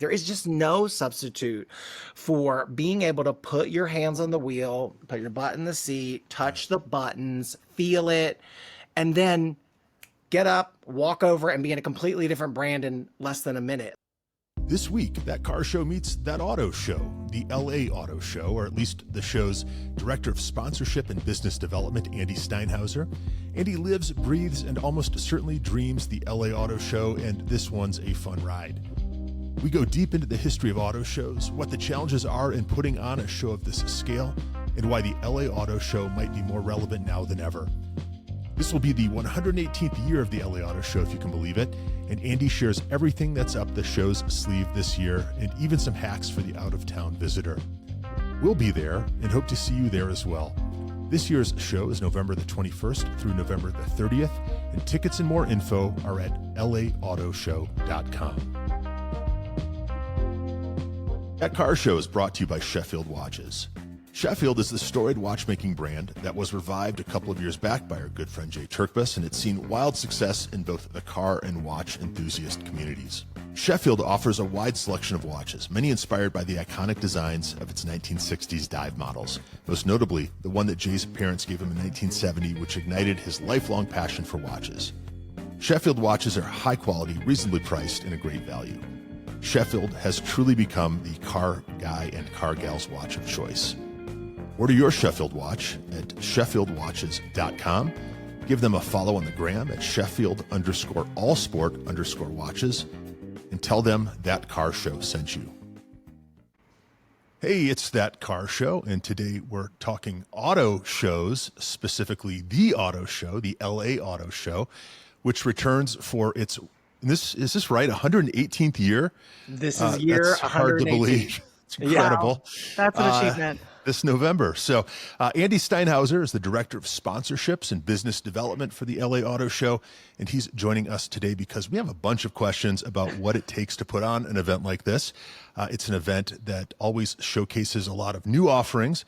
There is just no substitute for being able to put your hands on the wheel, put your butt in the seat, touch the buttons, feel it, and then get up, walk over, and be in a completely different brand in less than a minute. This week, That Car Show meets That Auto Show, the LA Auto Show, or at least the show's Director of Sponsorship and Business Development, Andy Steinhauser. Andy lives, breathes, and almost certainly dreams the LA Auto Show, and this one's a fun ride. We go deep into the history of auto shows, what the challenges are in putting on a show of this scale, and why the LA Auto Show might be more relevant now than ever. This will be the 118th year of the LA Auto Show, if you can believe it, and Andy shares everything that's up the show's sleeve this year, and even some hacks for the out-of-town visitor. We'll be there and hope to see you there as well. This year's show is November the 21st through November the 30th, and tickets and more info are at laAutoShow.com. That Car Show is brought to you by Sheffield Watches. Sheffield is the storied watchmaking brand that was revived a couple of years back by our good friend Jay Turkbus, and it's seen wild success in both the car and watch enthusiast communities. Sheffield offers a wide selection of watches, many inspired by the iconic designs of its 1960s dive models, most notably the one that Jay's parents gave him in 1970, which ignited his lifelong passion for watches. Sheffield watches are high quality, reasonably priced, and a great value. Sheffield has truly become the car guy and car gal's watch of choice. Order your Sheffield watch at SheffieldWatches.com. Give them a follow on the gram at Sheffield_allsport_watches and tell them That Car Show sent you. Hey, it's That Car Show, and today we're talking auto shows, specifically the auto show, the LA Auto Show, which returns for its, is this right, 118th year? This is year that's 118. hard to believe. It's incredible. That's an achievement. This November. So Andy Steinhauser is the Director of Sponsorships and Business Development for the LA Auto Show, and he's joining us today because we have a bunch of questions about what it takes to put on an event like this. It's an event that always showcases a lot of new offerings,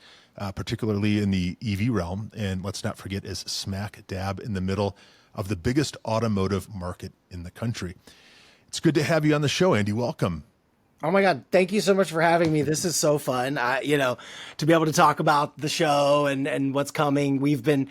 particularly in the EV realm, and let's not forget is smack dab in the middle of the biggest automotive market in the country. It's good to have you on the show, Andy. Welcome. Oh my God. Thank you so much for having me. This is so fun. To be able to talk about the show and what's coming. We've been,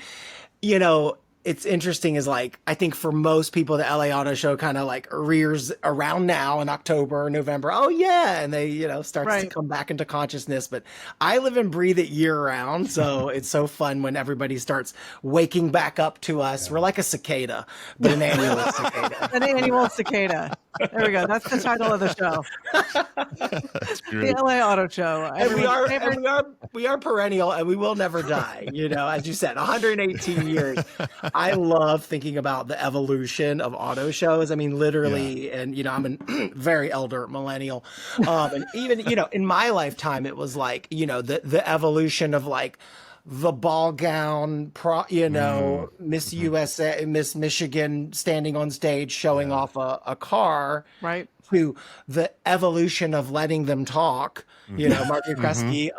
it's interesting is like, I think for most people, the LA Auto Show kind of like rears around now in October, November. Oh yeah. And they, starts to come back into consciousness, but I live and breathe it year round. So it's so fun when everybody starts waking back up to us. We're like a cicada, but an annual cicada. An annual cicada. There we go. That's the title of the show. That's great. The LA Auto Show. And we are perennial, and we will never die. As you said, 118 years. I love thinking about the evolution of auto shows. I mean, literally, and I'm a very elder millennial, and even in my lifetime, it was like the evolution of like the ball gown, Miss USA, Miss Michigan standing on stage showing off a car, right? To the evolution of letting them talk. Margaret Kresge,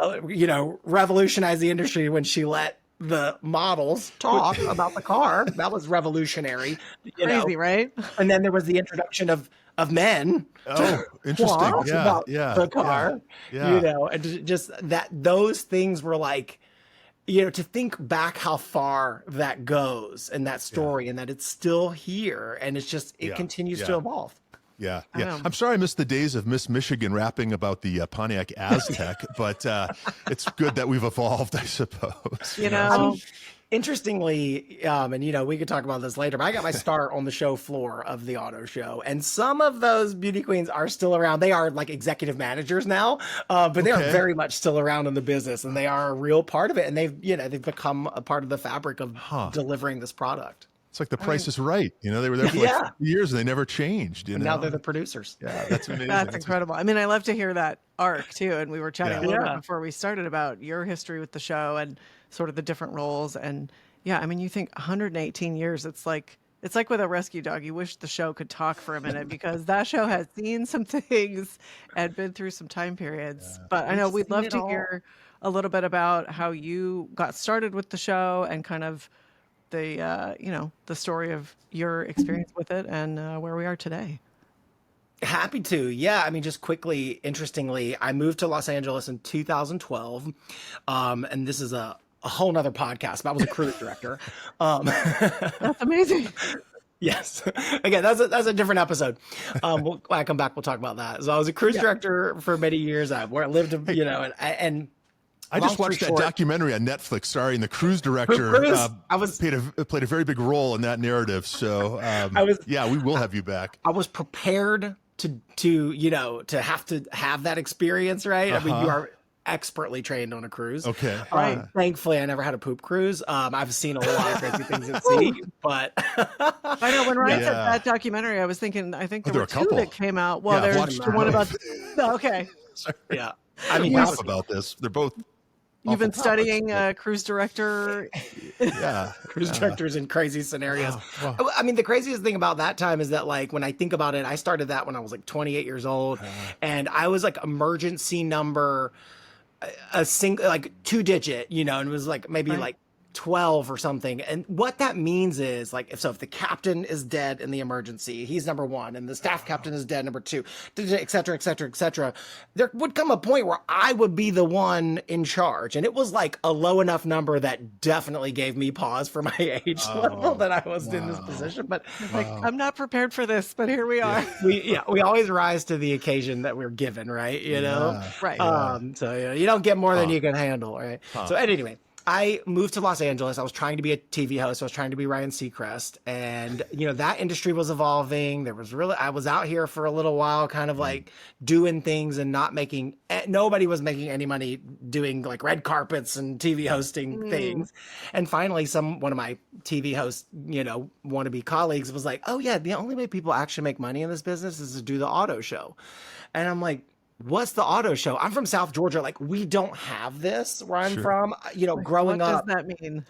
revolutionized the industry when she let the models talk about the car. That was revolutionary. Crazy, right? And then there was the introduction of men. Oh, interesting. About the car. And just that those things were like, to think back how far that goes and that story and that it's still here and it's just, it continues to evolve. Yeah. I'm sorry I missed the days of Miss Michigan rapping about the Pontiac Aztec, but it's good that we've evolved, I suppose. Interestingly, and we could talk about this later, but I got my start on the show floor of the auto show, and some of those beauty queens are still around. They are like executive managers now, but they are very much still around in the business, and they are a real part of it, and they've become a part of the fabric of delivering this product. It's like The Price is Right. They were there for like 3 years and they never changed. And now they're the producers. Yeah, that's amazing. That's incredible. I mean, I love to hear that arc too. And we were chatting a little bit before we started about your history with the show and sort of the different roles. And you think 118 years, it's like with a rescue dog. You wish the show could talk for a minute because that show has seen some things and been through some time periods. Yeah. But I know we'd love to hear a little bit about how you got started with the show and kind of the story of your experience with it and where we are today. Happy to. Yeah. I mean, just quickly, interestingly, I moved to Los Angeles in 2012. And this is a whole nother podcast, but I was a cruise director. That's amazing. Yes. Again, that's a different episode. When I come back, we'll talk about that. So I was a cruise director for many years. Where I lived, and I just watched that documentary on Netflix starring the cruise director. Played a very big role in that narrative. So we will have you back. I was prepared to have that experience, right? I mean, you are expertly trained on a cruise. Okay. Right. Thankfully, I never had a poop cruise. I've seen a lot of crazy things at sea, but I know when Ryan said that documentary, I was thinking, I think there were two that came out. Well, there's the one about. Okay. Sorry. Yeah. I mean, laugh about this. They're both. You've been studying cruise director. Cruise directors in crazy scenarios. Wow. I mean, the craziest thing about that time is that, like, when I think about it, I started that when I was like 28 years old, and I was like emergency number, a single, like 2-digit, and it was like maybe like 12 or something. And what that means is, like, if the captain is dead in the emergency, he's number 1, and the staff captain is dead, number 2, et cetera, et cetera, et cetera. There would come a point where I would be the one in charge. And it was like a low enough number that definitely gave me pause for my age level that I was in this position. But like, I'm not prepared for this, but here we are. We always rise to the occasion that we're given, right? Right. So you don't get more than you can handle, right? So anyway, I moved to Los Angeles. I was trying to be a TV host. I was trying to be Ryan Seacrest. And, that industry was evolving. I was out here for a little while, kind of like doing things and nobody was making any money doing like red carpets and TV hosting things. And finally, one of my TV host, wannabe colleagues was like, oh yeah, the only way people actually make money in this business is to do the auto show. And I'm like, what's the auto show? I'm from South Georgia. Like, we don't have this where I'm from. Growing up. What does that mean?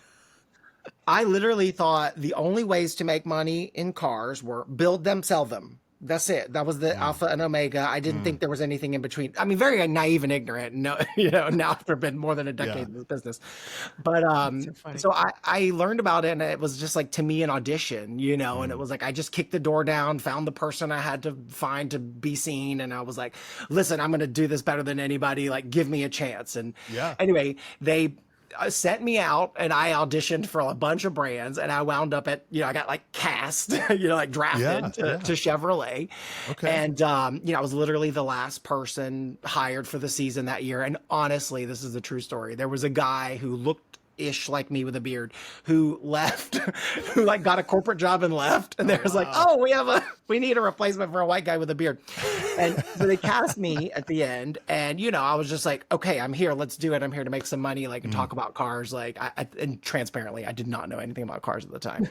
I literally thought the only ways to make money in cars were build them, sell them. That's it. That was the alpha and omega. I didn't think there was anything in between. I mean, very naive and ignorant. No, now after been more than a decade in this business. But so I learned about it, and it was just like, to me, an audition, and it was like, I just kicked the door down, found the person I had to find to be seen, and I was like, listen, I'm going to do this better than anybody. Like, give me a chance. And anyway, they sent me out, and I auditioned for a bunch of brands, and I wound up at, I got like cast, like drafted to Chevrolet. Okay. And, I was literally the last person hired for the season that year. And honestly, this is a true story. There was a guy who looked ish like me with a beard who left, who like got a corporate job and left. And there's like, we need a replacement for a white guy with a beard. And so they cast me at the end, and I was just like, okay, I'm here, let's do it. I'm here to make some money, like, and talk about cars. Like, and transparently, I did not know anything about cars at the time.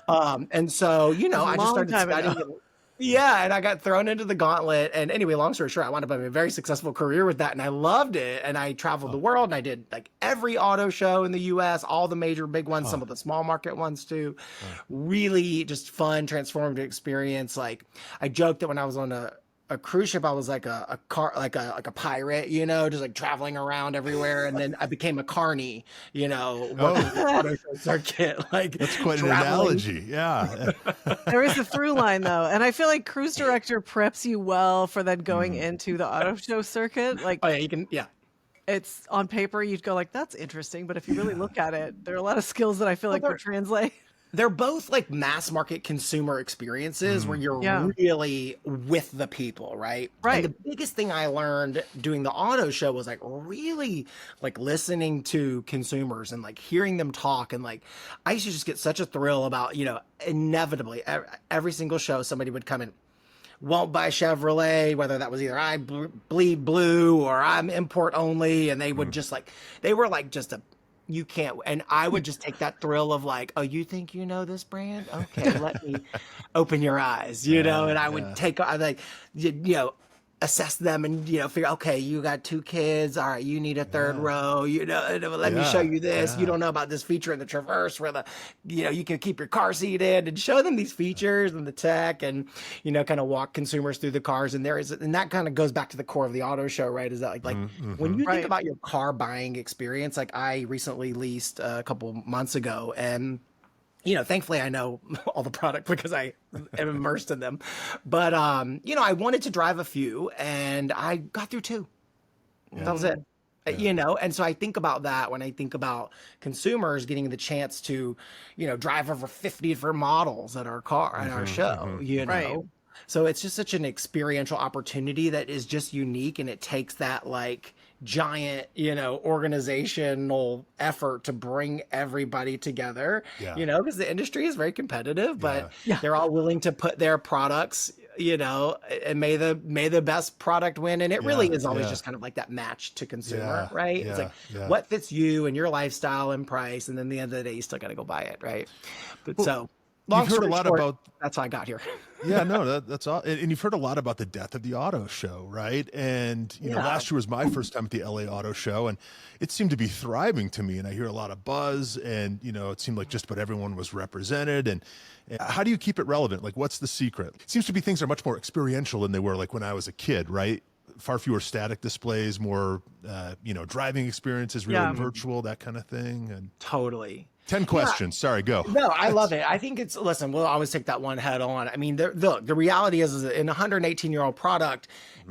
And so, I just started studying. Yeah, and I got thrown into the gauntlet. And anyway, long story short, I wound up having a very successful career with that, and I loved it. And I traveled the world, and I did like every auto show in the U.S., all the major big ones, some of the small market ones too. Really just fun, transformative experience. Like, I joked that when I was on a cruise ship, I was like a pirate, just like traveling around everywhere. And then I became a carny, working the auto show circuit. Like, that's quite an analogy. Yeah. There is a through line though. And I feel like cruise director preps you well for then going into the auto show circuit. Like, it's on paper, you'd go like, that's interesting. But if you really look at it, there are a lot of skills that I feel like would translate. They're both like mass market consumer experiences where you're really with the people, right? Right. And the biggest thing I learned doing the auto show was like really like listening to consumers and like hearing them talk. And like, I used to just get such a thrill about, inevitably every single show somebody would come in, won't buy Chevrolet, whether that was either I bleed blue or I'm import only. And they would just like, they were like just you can't, and I would just take that thrill of like, oh, you think you know this brand? Okay, let me open your eyes, and I would assess them and, figure, okay, you got 2 kids. All right, you need a third row, let me show you this. You don't know about this feature in the Traverse where you can keep your car seat in, and show them these features and the tech, and, kind of walk consumers through the cars. And and that kind of goes back to the core of the auto show, right? Is that like when you think about your car buying experience, like I recently leased a couple months ago, and thankfully I know all the product because I am immersed in them. But I wanted to drive a few, and I got through two. That was it. And so I think about that when I think about consumers getting the chance to, drive over 50 different models at our show, Right. So it's just such an experiential opportunity that is just unique, and it takes that like giant, organizational effort to bring everybody together, because the industry is very competitive, but they're all willing to put their products, and may the best product win. And it really is always just kind of like that match to consumer, right? It's like what fits you and your lifestyle and price. And then at the end of the day, you still got to go buy it. Right. But long you've heard a lot short, about that's how I got here. That's all. And you've heard a lot about the death of the auto show, right? And last year was my first time at the LA Auto Show, and it seemed to be thriving to me. And I hear a lot of buzz, and it seemed like just about everyone was represented. And how do you keep it relevant? Like, what's the secret? It seems to be things are much more experiential than they were like when I was a kid, right? Far fewer static displays, more driving experiences, really virtual, that kind of thing. And totally. 10 questions. Sorry, go. No, I love it. I think listen, we'll always take that one head on. I mean, the reality is that an 118-year-old product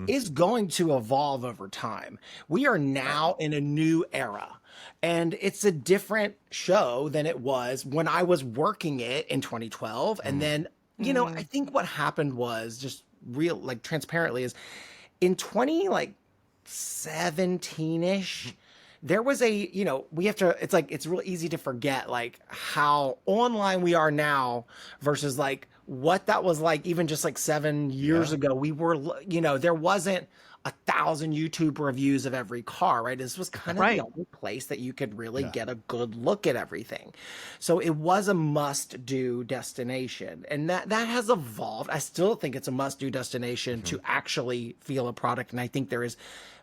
is going to evolve over time. We are now in a new era, and it's a different show than it was when I was working it in 2012. And then, I think what happened was just real, like transparently is in 2017-ish, there was it's real easy to forget like how online we are now versus like what that was like even just like 7 years ago. We were, there wasn't 1,000 YouTube reviews of every car, right? This was kind of the only place that you could really get a good look at everything. So it was a must-do destination, and that has evolved. I still think it's a must-do destination to actually feel a product, and I think there is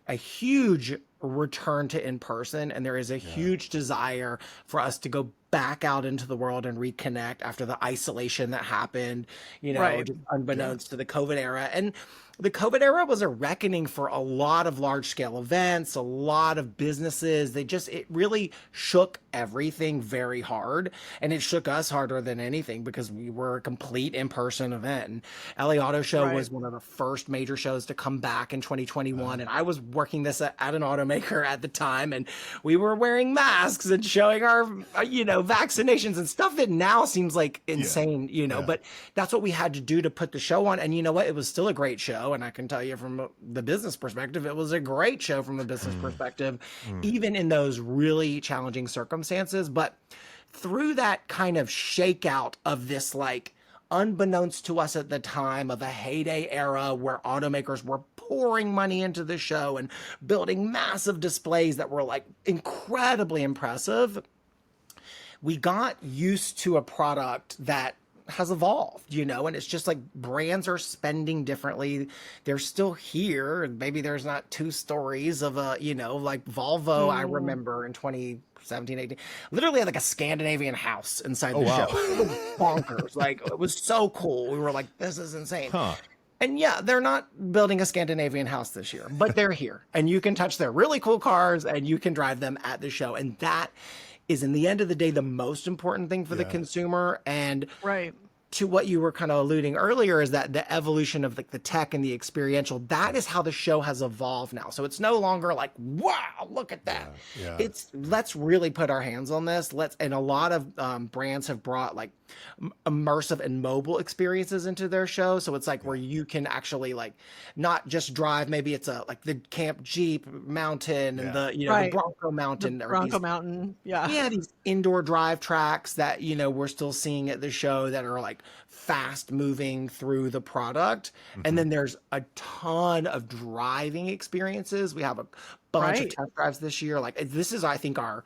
a huge return to in-person, and there is a huge desire for us to go back out into the world and reconnect after the isolation that happened, just unbeknownst to the COVID era. And the COVID era was a reckoning for a lot of large scale events, a lot of businesses. It really shook everything very hard, and it shook us harder than anything because we were a complete in-person event. And LA Auto Show was one of the first major shows to come back in 2021. And I was working this at an automaker at the time, and we were wearing masks and showing our, vaccinations and stuff that now seems like insane, but that's what we had to do to put the show on. And you know what? It was still a great show. And I can tell you from the business perspective, it was a great show from a business perspective, even in those really challenging circumstances. But through that kind of shakeout of this, like, unbeknownst to us at the time of a heyday era where automakers were pouring money into the show and building massive displays that were like incredibly impressive, we got used to a product that has evolved, and it's just like brands are spending differently. They're still here. Maybe there's not two stories of like Volvo. I remember in 2017, 18, literally had like a Scandinavian house inside the show. It was bonkers. Like, it was so cool. We were like, this is insane. And they're not building a Scandinavian house this year, but they're here, and you can touch their really cool cars and you can drive them at the show. And that is, in the end of the day, the most important thing for the consumer. And to what you were kind of alluding earlier is that the evolution of like the tech and the experiential, that is how the show has evolved now. So it's no longer like, wow, look at that. It's let's really put our hands on this. And a lot of brands have brought like immersive and mobile experiences into their show. So it's like where you can actually like not just drive. Maybe it's like the Camp Jeep Mountain and the the Bronco Mountain. Mountain. These indoor drive tracks that we're still seeing at the show that are like fast moving through the product. And then there's a ton of driving experiences. We have a bunch of test drives this year. Like, this is, I think, our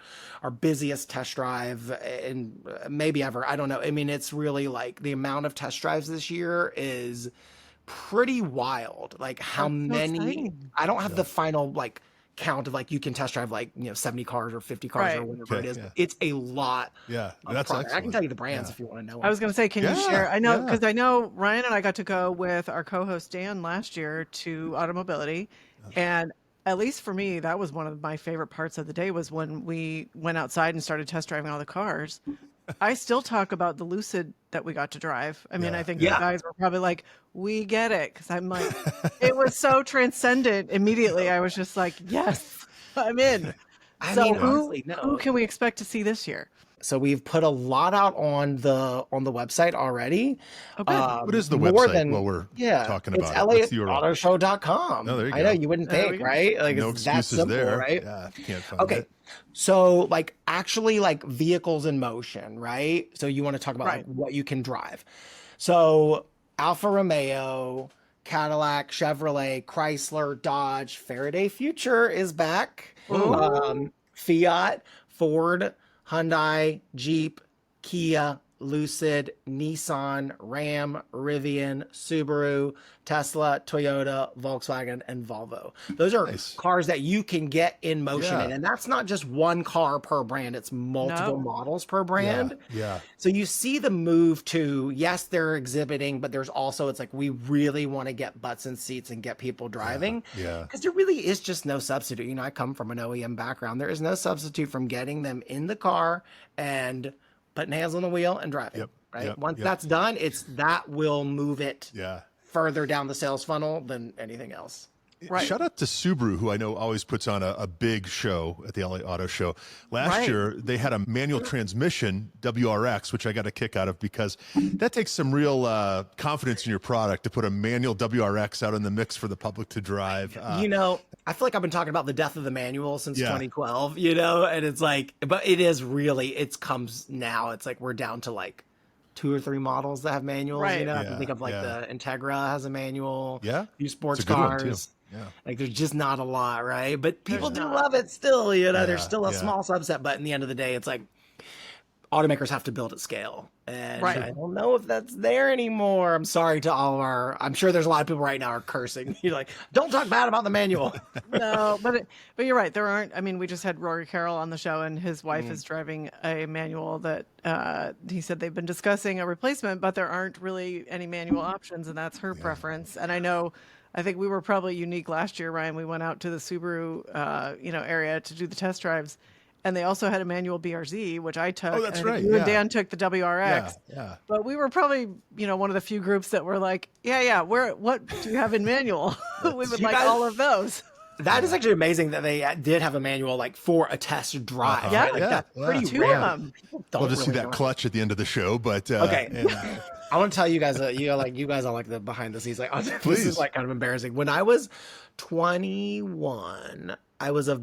busiest test drive in maybe ever. I don't know. I mean, it's really like the amount of test drives this year is pretty wild. Like how many, I don't have the final like count of like you can test drive like 70 cars or 50 cars or whatever it is. It's a lot. That's excellent. I can tell you the brands if you want to know. I was going to say, can you share? I know, because I know Ryan and I got to go with our co-host Dan last year to Automobility, and at least for me, that was one of my favorite parts of the day was when we went outside and started test driving all the cars. I still talk about the Lucid that we got to drive. I mean, Yeah, I think yeah. you guys were probably like, we get it. Cause I'm like, it was so transcendent immediately. I was just like, yes, I'm in. I So mean, honestly, who no. can we expect to see this year? So we've put a lot out on the website already. Oh, good. What is the More website than while we're yeah, talking it's about it? What's the URL? LAautoshow.com. Oh, there you I know go. you wouldn't There we think, go. right? Like No it's that excuses simple, there. right? Yeah, if you can't find Okay. it. So like actually like vehicles in motion, right? So you want to talk about like Right. what you can drive. So Alfa Romeo, Cadillac, Chevrolet, Chrysler, Dodge, Faraday Future is back. Fiat, Ford, Hyundai, Jeep, Kia, Lucid, Nissan, Ram, Rivian, Subaru, Tesla, Toyota, Volkswagen, and Volvo. Those are Nice. cars that you can get in motion Yeah. in. And that's not just one car per brand, it's multiple No. models per brand. Yeah. So you see the move to, yes, they're exhibiting, but there's also, it's like, we really want to get butts in seats and get people driving. Yeah. Because there really is just no substitute. You know, I come from an OEM background. There is no substitute from getting them in the car and putting hands on the wheel and driving. Yep, Right. yep, Once yep. that's done, that will move it Yeah. further down the sales funnel than anything else. Right. Shout out to Subaru, who I know always puts on a big show at the LA Auto Show. Last Right. year, they had a manual transmission, WRX, which I got a kick out of because that takes some real confidence in your product to put a manual WRX out in the mix for the public to drive. You know, I feel like I've been talking about the death of the manual since Yeah. 2012, you know, and it's like, but it is really, it comes now. It's like we're down to like 2 or 3 models that have manuals, Right. you know, I Yeah, can think of like yeah. the Integra has a manual. Yeah. A few sports It's a good one, too. cars. Yeah. Like there's just not a lot, right? But people There's do not. love it still, you know, Yeah, there's still a yeah. small subset, but in the end of the day, it's like automakers have to build at scale. And Right. I don't know if that's there anymore. I'm sorry to all of I'm sure there's a lot of people right now are cursing. You're like, don't talk bad about the manual. No, but you're right. There aren't. I mean, we just had Rory Carroll on the show, and his wife is driving a manual that he said they've been discussing a replacement, but there aren't really any manual options, and that's her preference. And I know, I think we were probably unique last year, Ryan. We went out to the Subaru, area to do the test drives, and they also had a manual BRZ, which I took. Oh, that's and I think right, You and yeah. Dan took the WRX. Yeah. But we were probably, one of the few groups that were like, yeah, what do you have in manual? We would You like guys- all of those. That is actually amazing that they did have a manual like for a test drive. Yeah. right? Like, Yeah, that's yeah. pretty Two rare. of them. People don't We'll just see really that know. clutch at the end of the show, but Okay. and- I want to tell you guys, you guys are like the behind the scenes. Like, this Please. is like kind of embarrassing. When I was 21, I was a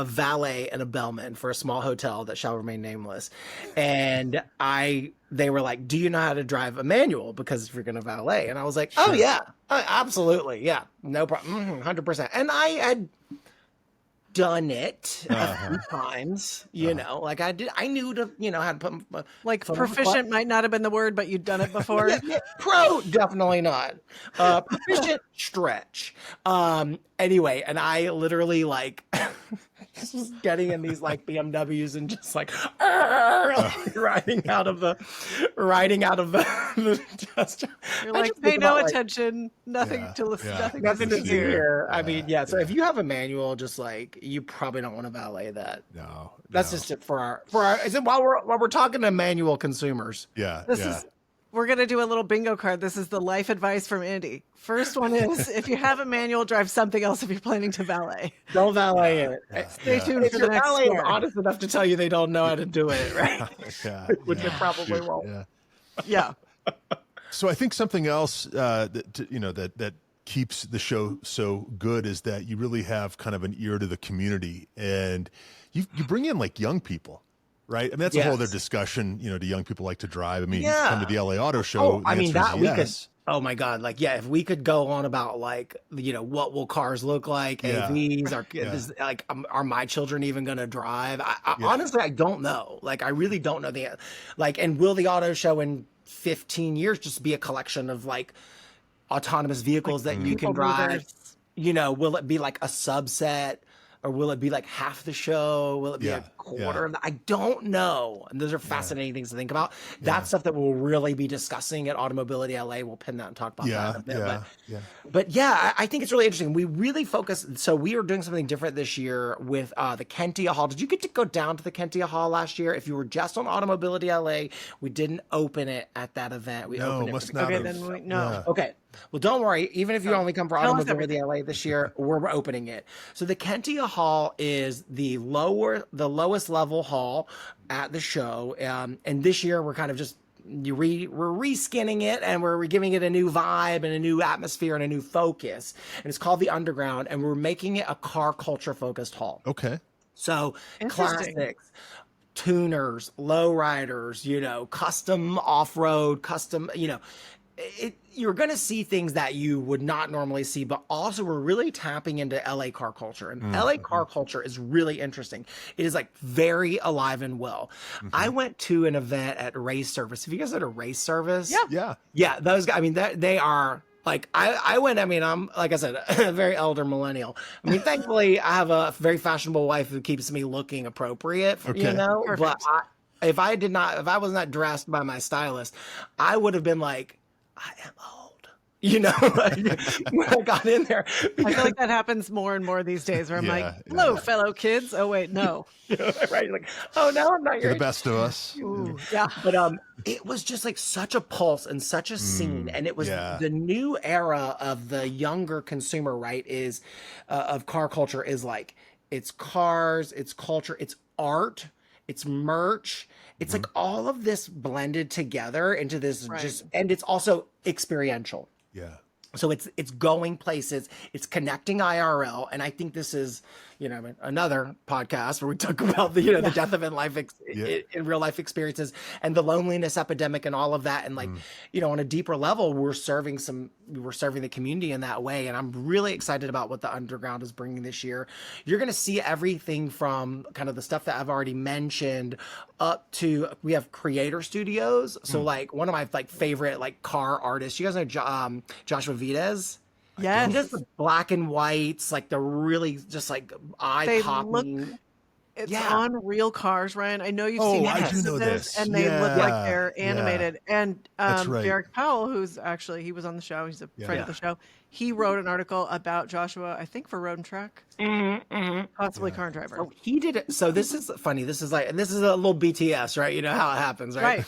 valet and a bellman for a small hotel that shall remain nameless. And they were like, do you know how to drive a manual? Because if you're going to valet. And I was like, oh yeah, absolutely. Yeah, no problem. 100%. And I had done it a few times, you know, like I knew to, how to put Like foot on the proficient might not have been the word, but you'd done it before. yeah, pro, definitely not. Proficient stretch. Anyway, and I literally like just getting in these like BMWs and just like riding out of the test. You're I like, just pay think no about, like, attention, nothing Yeah, to listen, yeah. nothing, nothing to to see see. here. I mean, yeah. So if you have a manual, just like you probably don't want to valet that. no, That's no. just it for our. Is it while we're talking to manual consumers? Yeah. This yeah. is, we're going to do a little bingo card. This is the life advice from Andy. First one is, if you have a manual, drive something else if you're planning to valet. Don't valet it. Stay tuned If for the your next valet is square. honest enough to tell you they don't know how to do it, right? Yeah, Which yeah, it probably shoot, won't. Yeah. Yeah. So I think something else that keeps the show so good is that you really have kind of an ear to the community, and you bring in like young people, right? I mean, that's a whole Yes. other discussion. Do young people like to drive? I mean, you Yeah. come to the LA Auto Show. Oh, the I mean answer is that we could. yes. Oh my God! Like, yeah, if we could go on about like, what will cars look like? Yeah. AVs Yeah. are my children even going to drive? Honestly, I don't know. Like, I really don't know and will the auto show in 15 years just be a collection of like autonomous vehicles that you can people drive? movers. Will it be like a subset Or will it be like half the show? Will it be a quarter of that? I don't know. And those are fascinating things to think about. That's stuff that we'll really be discussing at Automobility LA. We'll pin that and talk about that in a bit. But yeah, I think it's really interesting. We really focus. So we are doing something different this year with the Kentia Hall. Did you get to go down to the Kentia Hall last year? If you were just on Automobility LA, we didn't open it at that event. We opened it. Must not Okay, have. then no. Okay. Well, don't worry. Even if you only come for Automobility LA this year, we're opening it. So the Kentia Hall is the lowest level hall at the show. And this year we're kind of just we're reskinning it, and we're giving it a new vibe and a new atmosphere and a new focus. And it's called the Underground, and we're making it a car culture focused hall. Okay. So classics, tuners, lowriders, custom off-road, custom, you're going to see things that you would not normally see, but also we're really tapping into LA car culture, and LA car culture is really interesting. It is like very alive and well. I went to an event at Race Service. Have you guys had a Race Service? Yeah. Those guys, I mean, they are like, I went, I mean, I'm, like I said, a very elder millennial. I mean, thankfully I have a very fashionable wife who keeps me looking appropriate, Perfect. but if I was not dressed by my stylist, I would have been like, I am old, when I got in there. I feel like that happens more and more these days where I'm like, hello, fellow kids. Oh, wait, no. Right. Like, oh, no, I'm not You're the best of us. Ooh, yeah. But it was just like such a pulse and such a scene. And it was the new era of the younger consumer, right, is of car culture is like, it's cars, it's culture, it's art, it's merch. It's like all of this blended together into this and it's also experiential. Yeah. So it's going places, it's connecting IRL. And I think this is, another podcast where we talk about the, the death of in real life experiences and the loneliness epidemic and all of that. And like, on a deeper level, we're serving the community in that way. And I'm really excited about what the Underground is bringing this year. You're going to see everything from kind of the stuff that I've already mentioned up to, we have creator studios. So like one of my favorite car artists, you guys know Joshua Vides? Yes. He does the black and whites, like the really just like eye-popping. It's on real cars, Ryan. I know you've seen I do know this. And they look like they're animated. And That's right. Derek Powell, who's actually, he was on the show. He's a friend of the show. He wrote an article about Joshua, I think for Road and Track, possibly Car and Driver. So he did it. So this is funny. This is a little BTS, right? You know how it happens, right?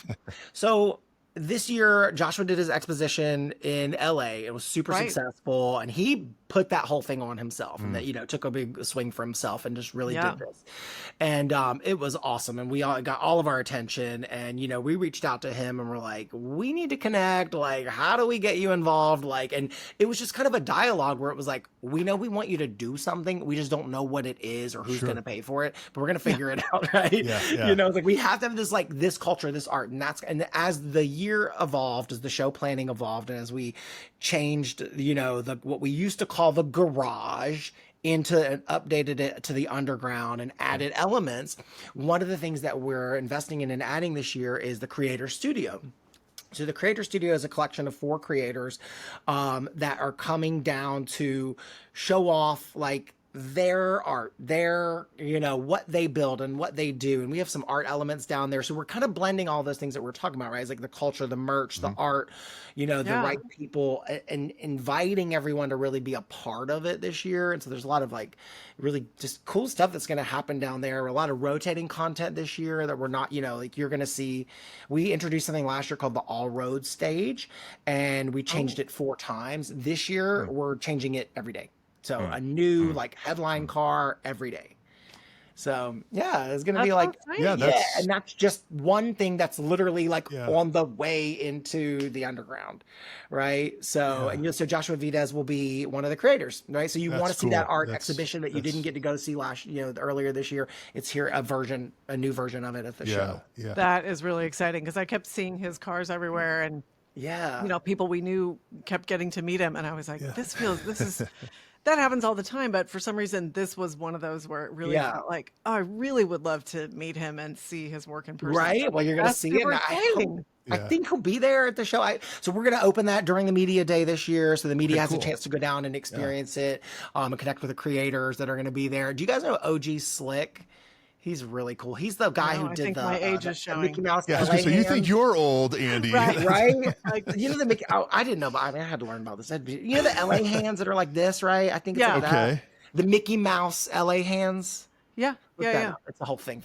So this year, Joshua did his exposition in LA. It was super successful, and he put that whole thing on himself, and that took a big swing for himself, and just really did this. And it was awesome, and we all got all of our attention. And we reached out to him, and we're like, we need to connect. Like, how do we get you involved? Like, and it was just kind of a dialogue where it was like, we know we want you to do something, we just don't know what it is or who's going to pay for it, but we're going to figure it out, right? It's like we have to have this culture, this art, and as the year evolved, as the show planning evolved, and as we changed, what we used to call the garage into and updated it to the Underground and added elements. One of the things that we're investing in and adding this year is the Creator Studio. So the Creator Studio is a collection of 4 creators that are coming down to show off their art, what they build and what they do. And we have some art elements down there. So we're kind of blending all those things that we're talking about, right? It's like the culture, the merch, the art, the right people, and inviting everyone to really be a part of it this year. And so there's a lot of really just cool stuff that's going to happen down there. A lot of rotating content this year that we're not, you're going to see. We introduced something last year called the All Road Stage, and we changed it 4 times. This year, we're changing it every day. So a new headline car every day. So it's going to be and that's just one thing that's literally on the way into the Underground, right? So so Joshua Vides will be one of the creators, right? So you want to see that art exhibition that you didn't get to go see earlier this year. It's here, a new version of it at the show. Yeah. That is really exciting because I kept seeing his cars everywhere, and people we knew kept getting to meet him, and I was like, this is that happens all the time, but for some reason, this was one of those where it really felt like, oh, I really would love to meet him and see his work in person. Right. Well, you're going to see it. Super exciting. I think he'll be there at the show. So we're going to open that during the media day this year. So the media has a chance to go down and experience it, and connect with the creators that are going to be there. Do you guys know OG Slick? He's really cool. He's the guy who did my age is showing. Mickey Mouse. Yeah, so you think you're old, Andy? Right? Like, you know the Mickey. I didn't know, but I had to learn about this. You know the LA hands that are like this, right? I think it's like that. The Mickey Mouse LA hands. Yeah. It's a whole thing.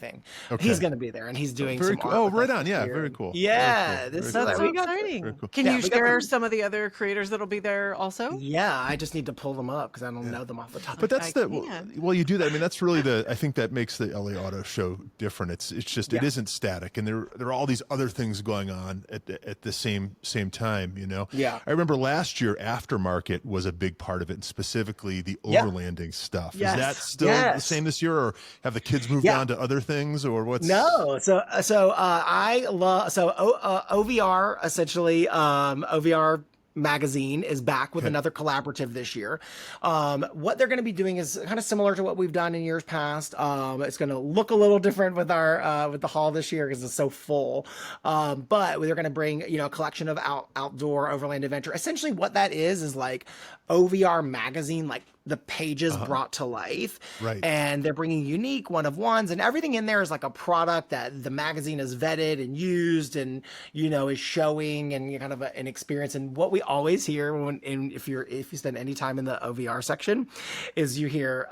Okay. He's going to be there, and he's doing very some cool. art very on. Yeah, very cool. Yeah, that's so exciting. Cool. Can you share some of the other creators that'll be there also? Yeah, I just need to pull them up because I don't know them off the top. But that's well, you do that. I mean, that's really I think that makes the LA Auto Show different. It's just it isn't static, and there are all these other things going on at the same time. You know. Yeah. I remember last year, aftermarket was a big part of it, and specifically the overlanding stuff. Yes. Is that still the same this year, or have the kids moved on to other things, or what's? No, I love OVR essentially. OVR magazine is back with another collaborative this year. What they're going to be doing is kind of similar to what we've done in years past. It's going to look a little different with our with the hall this year because it's so full. But they're going to bring a collection of outdoor overland adventure. Essentially, what that is like OVR magazine, like the pages brought to life. Right. And they're bringing unique one-of-ones, and everything in there is like a product that the magazine has vetted and used and, is showing and kind of an experience. And what we always hear if you spend any time in the OVR section is you hear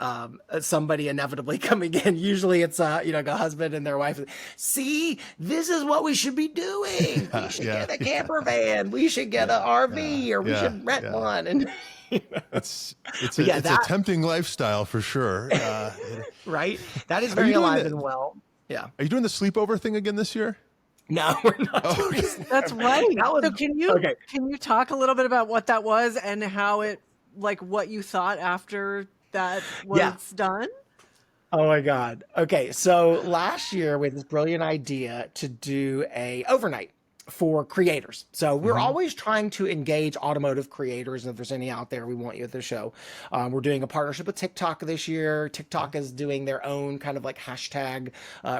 somebody inevitably coming in. Usually it's, a husband and their wife. See, this is what we should be doing. We should get a camper van. We should get an RV or we should rent one. And it's a tempting lifestyle for sure. Right? That is very alive and well. Yeah. Are you doing the sleepover thing again this year? No, we're not. That's right. So can you talk a little bit about what that was and how it, like, what you thought after that was done? Oh my God. Okay. So last year we had this brilliant idea to do a overnight for creators. So we're always trying to engage automotive creators. And if there's any out there, we want you at the show. We're doing a partnership with TikTok this year. TikTok is doing their own kind of like hashtag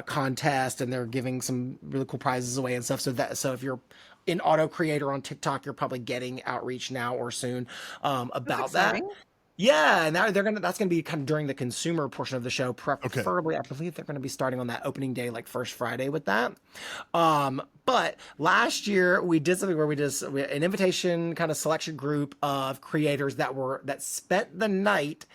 contest, and they're giving some really cool prizes away and stuff. So if you're an auto creator on TikTok, you're probably getting outreach now or soon about that. Yeah, and that's gonna be kind of during the consumer portion of the show, preferably. I believe they're gonna be starting on that opening day, like first Friday with that. But last year we did something where we had an invitation kind of selection group of creators that spent the night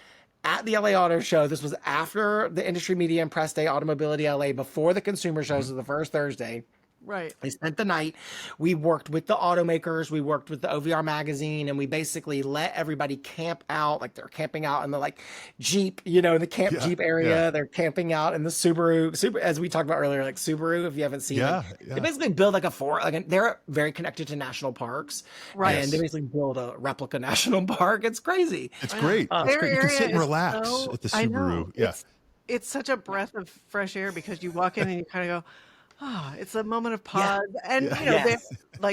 at the LA Auto Show. This was after the Industry Media and Press Day, Automobility LA, before the consumer shows of the first Thursday. Right. They spent the night. We worked with the automakers. We worked with the OVR magazine, and we basically let everybody camp out. Like they're camping out in the Jeep, the camp Jeep area. Yeah. They're camping out in the Subaru, as we talked about earlier, like Subaru, if you haven't seen it. They basically build they're very connected to national parks. Right. And they basically build a replica national park. It's crazy. It's great. It's great. You can sit and relax at the Subaru. Yeah. It's such a breath of fresh air because you walk in and you kind of go, it's a moment of pause. And,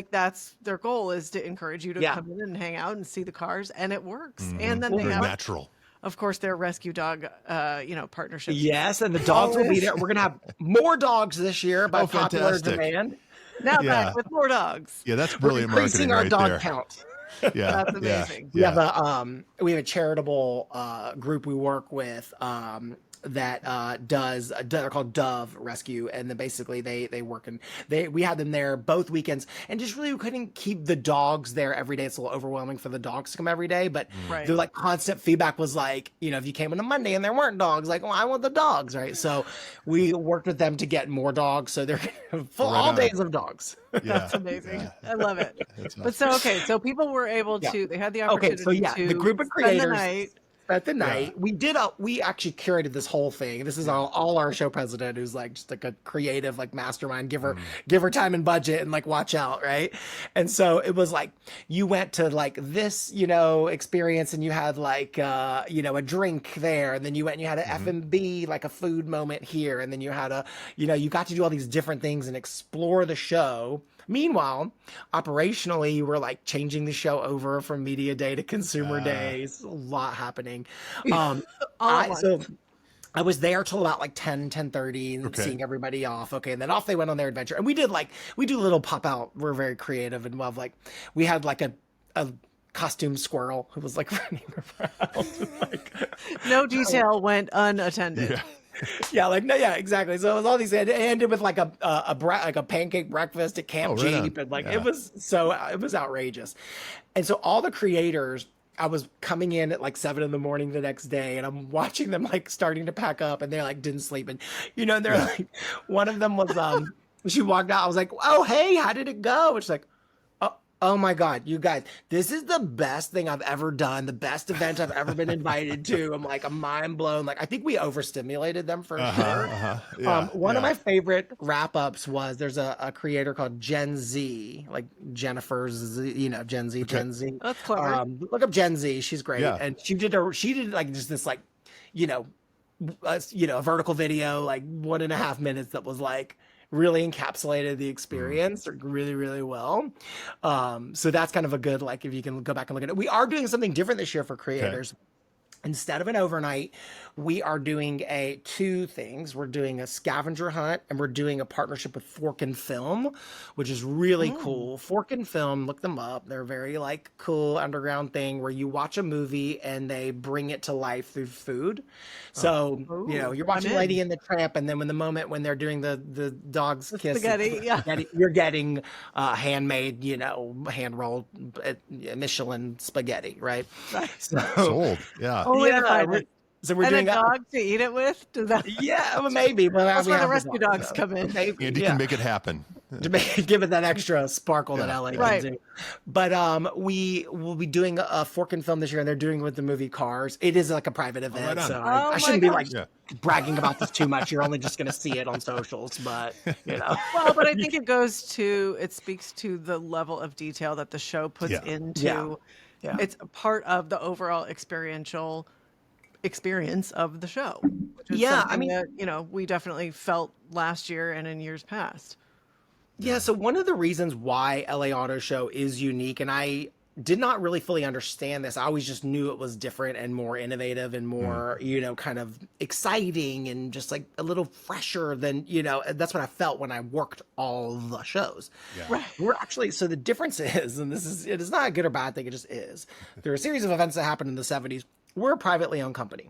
that's their goal, is to encourage you to come in and hang out and see the cars, and it works. And then they have, natural. Of course, their rescue dog, partnerships. Yes, and the dogs will be there. We're going to have more dogs this year by popular demand. Now back with more dogs. Yeah, that's brilliant marketing right there. Increasing our dog count. Yeah, that's amazing. We have a charitable group we work with that they're called Dove Rescue, and then basically they work, and we had them there both weekends, and just really couldn't keep the dogs there every day. It's a little overwhelming for the dogs to come every day, but their constant feedback was if you came on a Monday and there weren't dogs, I want the dogs, right? So we worked with them to get more dogs, so they're all days of dogs. That's amazing. Yeah. I love it. But so people were able to, they had the opportunity to the group of creators spend the night. At the night, we actually curated this whole thing. This is all our show president, who's just a creative mastermind. Give her time and budget and watch out, right? And so it was you went to this experience, and you had a drink there, and then you went and you had an F&B, a food moment here, and then you had you got to do all these different things and explore the show. Meanwhile, operationally, we're changing the show over from media day to consumer days. A lot happening. morning. All at once. So I was there till about like 10:30 and Okay. seeing everybody off. Okay. And then off they went on their adventure. And we do a little pop out. We're very creative and love, like, we had like a costume squirrel who was like running around. Like, No detail went unattended. Yeah. yeah, like, no, yeah, exactly. So it was all these, it ended with like like a pancake breakfast at Camp right on. Jeep. And like, Yeah. it was outrageous. And so all the creators, I was coming in at like 7 a.m. the next day, and I'm watching them like starting to pack up, and they're like didn't sleep, and and they're like, one of them was she walked out. I was like, oh hey, how did it go? It's like, oh my God, you guys, this is the best thing I've ever done, the best event I've ever been invited to. I'm mind blown. Like, I think we overstimulated them for sure. Yeah, One of my favorite wrap ups was, there's a creator called Gen Z, like Jennifer's, Gen Z, Gen Z. That's clever. Look up Gen Z. She's great. Yeah. And she did like just this, like, a vertical video, like 1.5 minutes, that was like really encapsulated the experience really, really well. So that's kind of a good, like, if you can go back and look at it. We are doing something different this year for creators. Instead of an overnight, we are doing two things. We're doing a scavenger hunt, and we're doing a partnership with Fork and Film, which is really cool. Fork and Film, look them up. They're very like cool underground thing where you watch a movie and they bring it to life through food. So, you're watching Lady and the Tramp, and then when they're doing the dog's kiss, spaghetti, you're getting handmade, hand rolled Michelin spaghetti, right? Sold. Yeah. Only to find it. So we're And doing a dog to eat it with? Does that? Yeah, well, maybe. Well, That's we where the have rescue dog, dogs so come in. maybe, Andy yeah. can make it happen. To give it that extra sparkle that LA Right. can do. But we will be doing a Fork and Film this year, and they're doing it with the movie Cars. It is like a private event, right on. so Oh I shouldn't be my like bragging about this too much. You're only just going to see it on socials, but Well, but I think it speaks to the level of detail that the show puts Yeah. into. Yeah. It's a part of the overall experiential experience of the show. Which is Yeah, I something mean- that, we definitely felt last year and in years past. Yeah, so one of the reasons why LA Auto Show is unique, and I did not really fully understand this. I always just knew it was different and more innovative and more, kind of exciting and just like a little fresher than, that's what I felt when I worked all the shows. Yeah. Right. We're actually, so the difference is, and it is not a good or bad thing, it just is. There are a series of events that happened in the 70s. We're a privately owned company.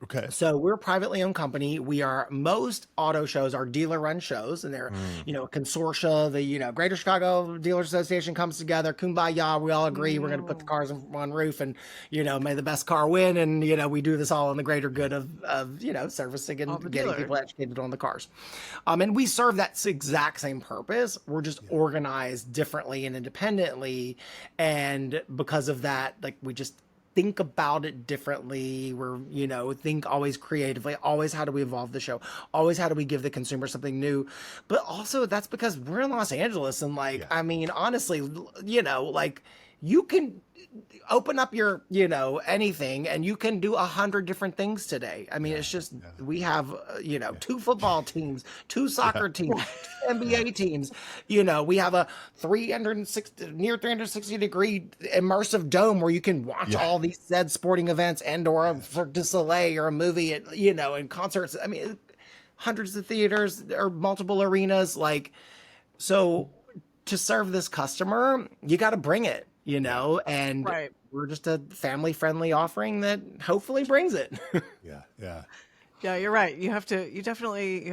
Okay. So we're a privately owned company. Most auto shows are dealer run shows, and they're, a consortia, the, Greater Chicago Dealers Association comes together, kumbaya, we all agree we're going to put the cars on one roof and, may the best car win. And, we do this all in the greater good of servicing and getting people educated on the cars. And we serve that exact same purpose. We're just organized differently and independently. And because of that, like, we just think about it differently. We're, think always creatively, always how do we evolve the show? Always how do we give the consumer something new? But also that's because we're in Los Angeles, and I mean, honestly, like, you can open up your, anything, and you can do 100 different things today. I mean, it's just, we have, 2 football teams, 2 soccer teams, 2 NBA teams, we have a near 360 degree immersive dome where you can watch all these said sporting events and/or a Cirque du Soleil or a movie, and concerts. I mean, hundreds of theaters or multiple arenas. Like, so to serve this customer, you got to bring it. And we're just a family-friendly offering that hopefully brings it. Yeah, you're right. You have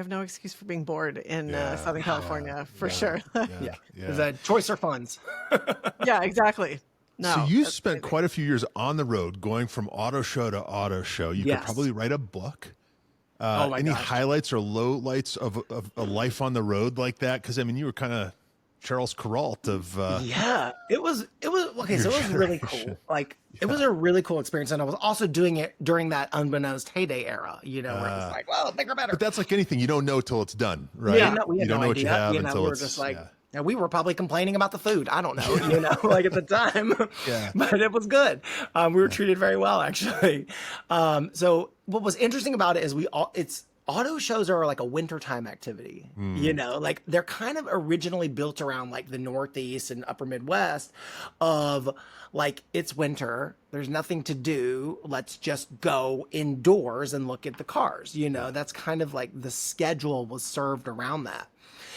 no excuse for being bored in Southern California, for sure. There's a choice or funds. Yeah, exactly. No, So you spent quite a few years on the road, going from auto show to auto show. You could probably write a book. Any highlights or lowlights of a life on the road like that? Because, I mean, you were kind of Charles Kuralt of it was okay, so it was really cool. Like, it was a really cool experience, and I was also doing it during that unbeknownst heyday era, where it was like, well, bigger, better. But that's like anything, you don't know till it's done, right? Yeah, we had you don't no know idea. what you have we until were it's just like, we were probably complaining about the food. I don't know, like at the time. But it was good. We were treated very well, actually. So what was interesting about it is auto shows are like a wintertime activity, you know, like they're kind of originally built around like the Northeast and upper Midwest of like, it's winter, there's nothing to do, let's just go indoors and look at the cars, you know, that's kind of like the schedule was served around that.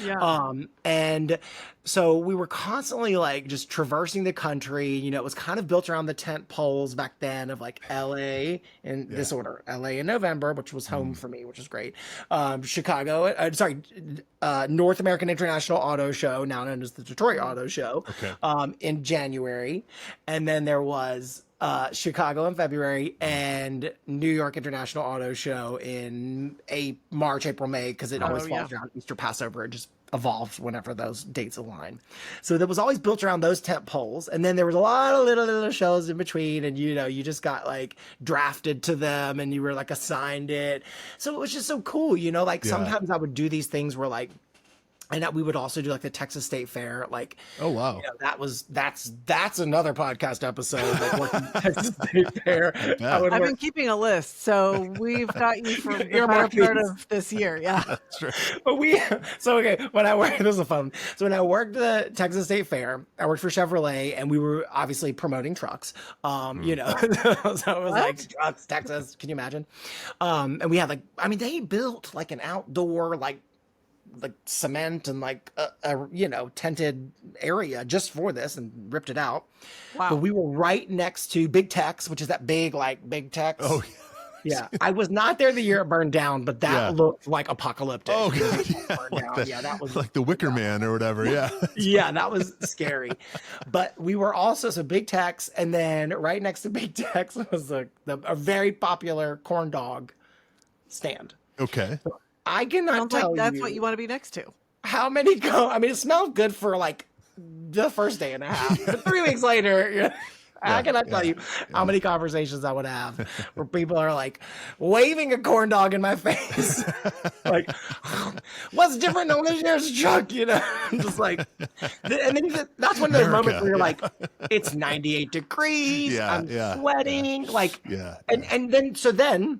Yeah. And so we were constantly like just traversing the country. You know, it was kind of built around the tent poles back then of like LA in this order, LA in November, which was home for me, which is great. Chicago, North American International Auto Show, now known as the Detroit Auto Show, in January. And then there was Chicago in February and New York International Auto Show in March, April, May, because it always falls around Easter, Passover. It just evolves whenever those dates align. So that was always built around those tent poles. And then there was a lot of little shows in between. And, you know, you just got like drafted to them and you were like assigned it. So it was just so cool, you know, like sometimes I would do these things where like, and we would also do like the Texas State Fair. Like, oh wow, you know, that's another podcast episode. Like working at Texas State Fair. I've been keeping a list, so we've got you for the better part of this year. Yeah, that's right. But when I worked, this is fun. So when I worked the Texas State Fair, I worked for Chevrolet, and we were obviously promoting trucks. You know, so it was like trucks, Texas. Can you imagine? And we had like, I mean, they built like an outdoor like cement and like a you know, tented area just for this and ripped it out. Wow. But we were right next to Big Tex, which is that big Tex. Oh yeah. I was not there the year it burned down, but that looked like apocalyptic. Oh God. That was like the Wicker Man or whatever. Yeah. Yeah, that was scary. But we were also, so Big Tex, and then right next to Big Tex was a very popular corn dog stand. Okay. I cannot tell you. That's what you want to be next to. How many go? I mean, it smelled good for like the first day and a half. But 3 weeks later, I cannot tell you how many conversations I would have where people are like waving a corn dog in my face. Like, what's different than this year's truck? You know, I'm just like, and then that's one of those moments where you're like, it's 98 degrees. I'm sweating. Like, and then,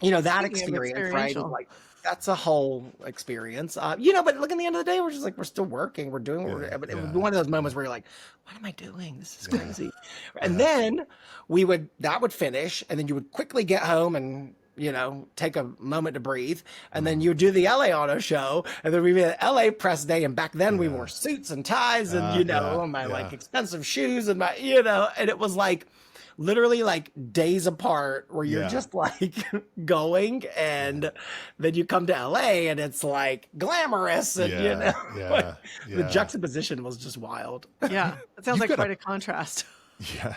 you know, that experience, right? Like, that's a whole experience, you know, but look, at the end of the day, we're just like, we're still working, we're doing, but it was one of those moments where you're like, what am I doing? This is crazy. And then that would finish, and then you would quickly get home and, you know, take a moment to breathe. And then you would do the LA Auto Show, and then we'd be at LA press day. And back then we wore suits and ties and, you know, my like expensive shoes and my, you know, and it was like, literally like days apart where you're just like going, and then you come to LA and it's like glamorous and you know, the juxtaposition was just wild. Yeah. It sounds like quite a contrast. Yeah.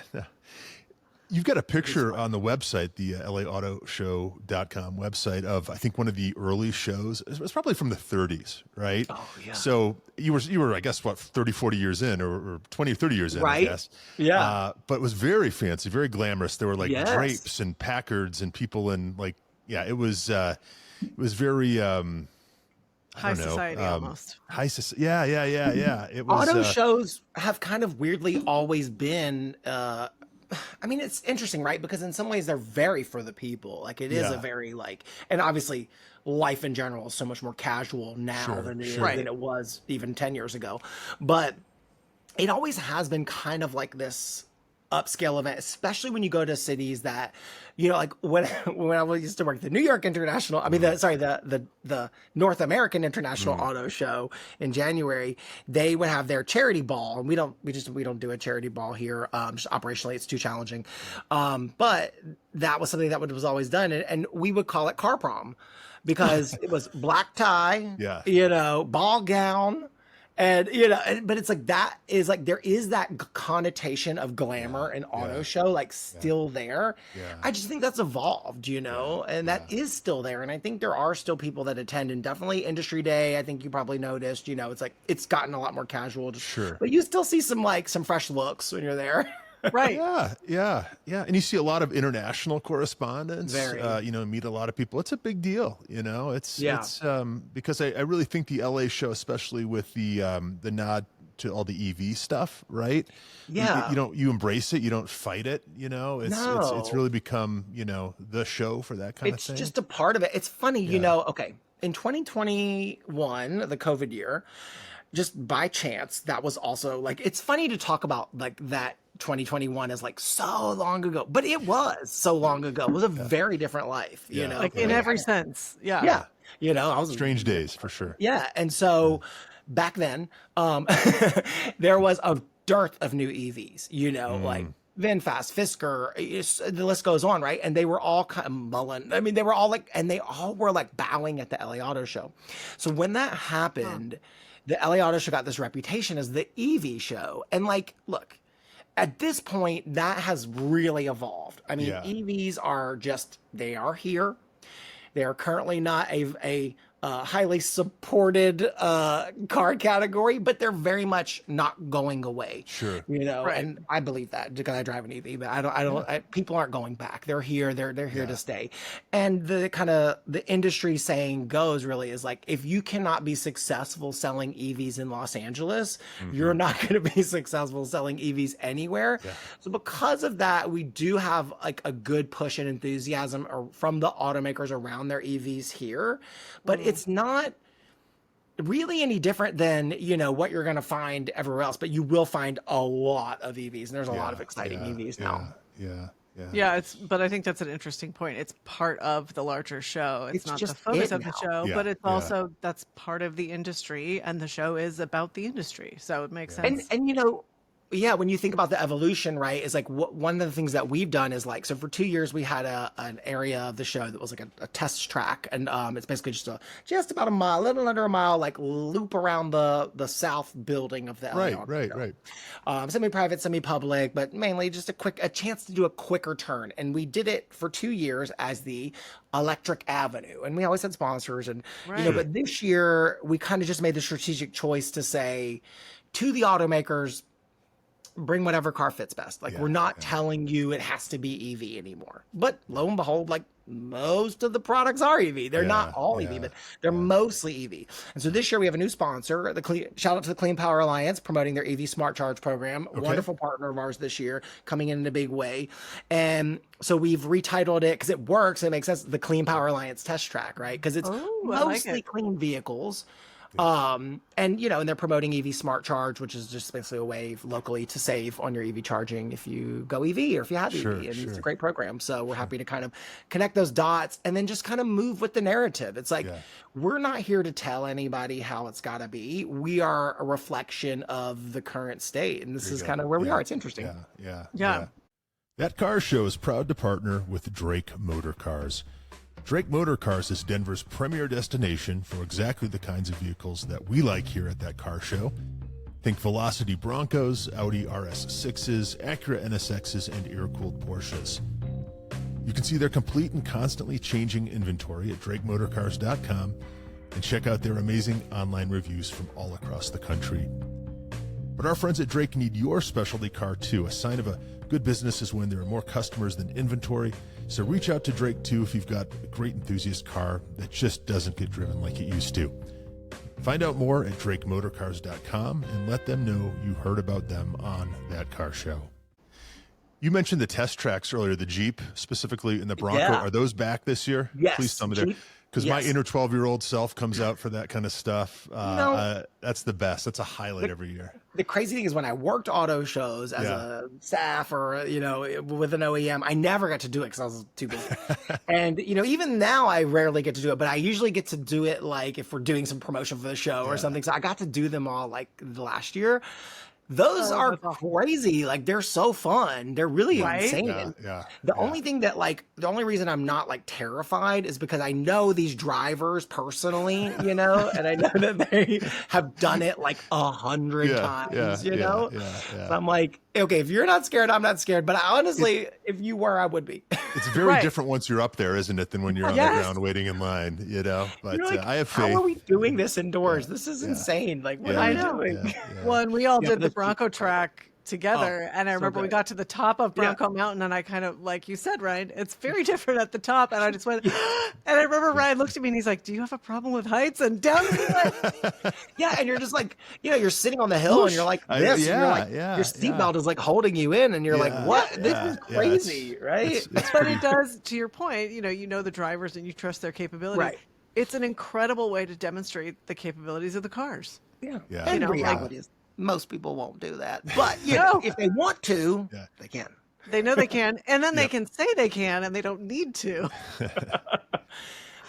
You've got a picture on the website, the LAAutoShow.com website, of I think one of the early shows. It was probably from the 30s, right? Oh, yeah. So you were I guess, what, 30, 40 years in, or 20 or 30 years in, right? I guess. Yeah. But it was very fancy, very glamorous. There were like drapes and Packards and people in like, it was very, high society almost. High society. Yeah. It was, auto shows have kind of weirdly always been, I mean, it's interesting, right? Because in some ways they're very for the people. Like it is a very like, and obviously life in general is so much more casual now than it was even 10 years ago. But it always has been kind of like this upscale event, especially when you go to cities that, you know, like when I used to work at the New York International, I mean, the North American International Auto Show in January, they would have their charity ball, and we don't do a charity ball here. Just operationally, it's too challenging. But that was something that was always done, and we would call it car prom because it was black tie, you know, ball gown. And, you know, but it's like, that is like, there is that connotation of glamour and auto show, like still there. I just think that's evolved, you know, and that is still there. And I think there are still people that attend, and definitely Industry Day. I think you probably noticed, you know, it's like, it's gotten a lot more casual. But you still see some fresh looks when you're there. Right. Yeah. And you see a lot of international correspondence, you know, meet a lot of people. It's a big deal, you know, it's because I really think the LA show, especially with the nod to all the EV stuff, right? Yeah. You embrace it. You don't fight it. It's really become, the show for that kind of thing. It's just a part of it. It's funny, okay. In 2021, the COVID year, just by chance, that was also like, it's funny to talk about like that 2021 is like so long ago, but it was so long ago. It was a very different life, like in every sense. Yeah. I was strange days for sure. Yeah. And so back then, there was a dearth of new EVs, like VinFast, Fisker, the list goes on, right? And they were all kind of mulling. I mean, they were all like, and they all were like bowing at the LA Auto Show. So when that happened, the LA Auto Show got this reputation as the EV show. And like, look, at this point, that has really evolved. I mean, EVs are they are here. They are currently not a highly supported car category, but they're very much not going away. Sure. Right. And I believe that because I drive an EV, but people aren't going back. They're here. They're here to stay. And the industry saying goes really is like, if you cannot be successful selling EVs in Los Angeles, you're not going to be successful selling EVs anywhere. Yeah. So because of that, we do have like a good push and enthusiasm from the automakers around their EVs here, but it's not really any different than, what you're going to find everywhere else, but you will find a lot of EVs, and there's a lot of exciting EVs now. Yeah, but I think that's an interesting point. It's part of the larger show. It's not just the focus it of the now. show, but it's also, that's part of the industry, and the show is about the industry. So it makes sense. And when you think about the evolution, right, is like one of the things that we've done is like, so for 2 years we had an area of the show that was like a test track, and it's basically just about a mile, a little under a mile, like loop around the south building of the LA right. Semi-private, semi-public, but mainly just a chance to do a quicker turn. And we did it for 2 years as the Electric Avenue, and we always had sponsors, and but this year we kind of just made the strategic choice to say to the automakers, bring whatever car fits best. Like we're not telling you it has to be EV anymore. But lo and behold, like most of the products are EV. They're not all EV, but they're mostly EV. And so this year we have a new sponsor. Shout out to the Clean Power Alliance promoting their EV Smart Charge program. Okay. Wonderful partner of ours this year, coming in a big way. And so we've retitled it because it works. It makes sense. The Clean Power Alliance Test Track, right? Because it's mostly clean vehicles. And they're promoting EV Smart Charge, which is just basically a way locally to save on your EV charging if you go EV or if you have EV. And it's a great program. So we're happy to kind of connect those dots and then just kind of move with the narrative. It's like, we're not here to tell anybody how it's got to be. We are a reflection of the current state. And this is kind of where we are. It's interesting. Yeah. That Car Show is proud to partner with Drake Motorcars. Drake Motorcars is Denver's premier destination for exactly the kinds of vehicles that we like here at That Car Show. Think Velocity Broncos, Audi RS6s, Acura NSXs, and air-cooled Porsches. You can see their complete and constantly changing inventory at DrakeMotorcars.com and check out their amazing online reviews from all across the country. But our friends at Drake need your specialty car too. A sign of a good business is when there are more customers than inventory. So reach out to Drake too if you've got a great enthusiast car that just doesn't get driven like it used to. Find out more at DrakeMotorcars.com and let them know you heard about them on That Car Show. You mentioned the test tracks earlier, the Jeep specifically and the Bronco. Yeah. Are those back this year? Yes. Please tell me there. Because my inner 12-year-old self comes out for that kind of stuff. That's the best. That's a highlight every year. The crazy thing is when I worked auto shows as a staff or, with an OEM, I never got to do it because I was too busy. And, even now I rarely get to do it, but I usually get to do it like if we're doing some promotion for the show or something. So I got to do them all like the last year. Those are crazy. Like they're so fun. They're really insane. The only thing that the only reason I'm not terrified is because I know these drivers personally, and I know that they have done it 100 times, So I'm like, okay, if you're not scared, I'm not scared. But honestly, if you were, I would be. It's very different once you're up there, isn't it, than when you're on the ground waiting in line, But I have faith. How are we doing this indoors? This is insane. What are we doing? Well, and we all did the Bronco track together. And I remember we got to the top of Bronco Mountain, and I kind of, like you said, Ryan, it's very different at the top. And I just went, and I remember Ryan looked at me and he's like, do you have a problem with heights? And down we went. Yeah, and you're just like, you're sitting on the hill and you're like this, and you're like, your seatbelt is like holding you in, and you're like, what? This is crazy, right? It's but it does, to your point, you know the drivers and you trust their capability. Right. It's an incredible way to demonstrate the capabilities of the cars. Yeah. And the reality is most people won't do that. But if they want to, they can. They know they can, and then they can say they can, and they don't need to.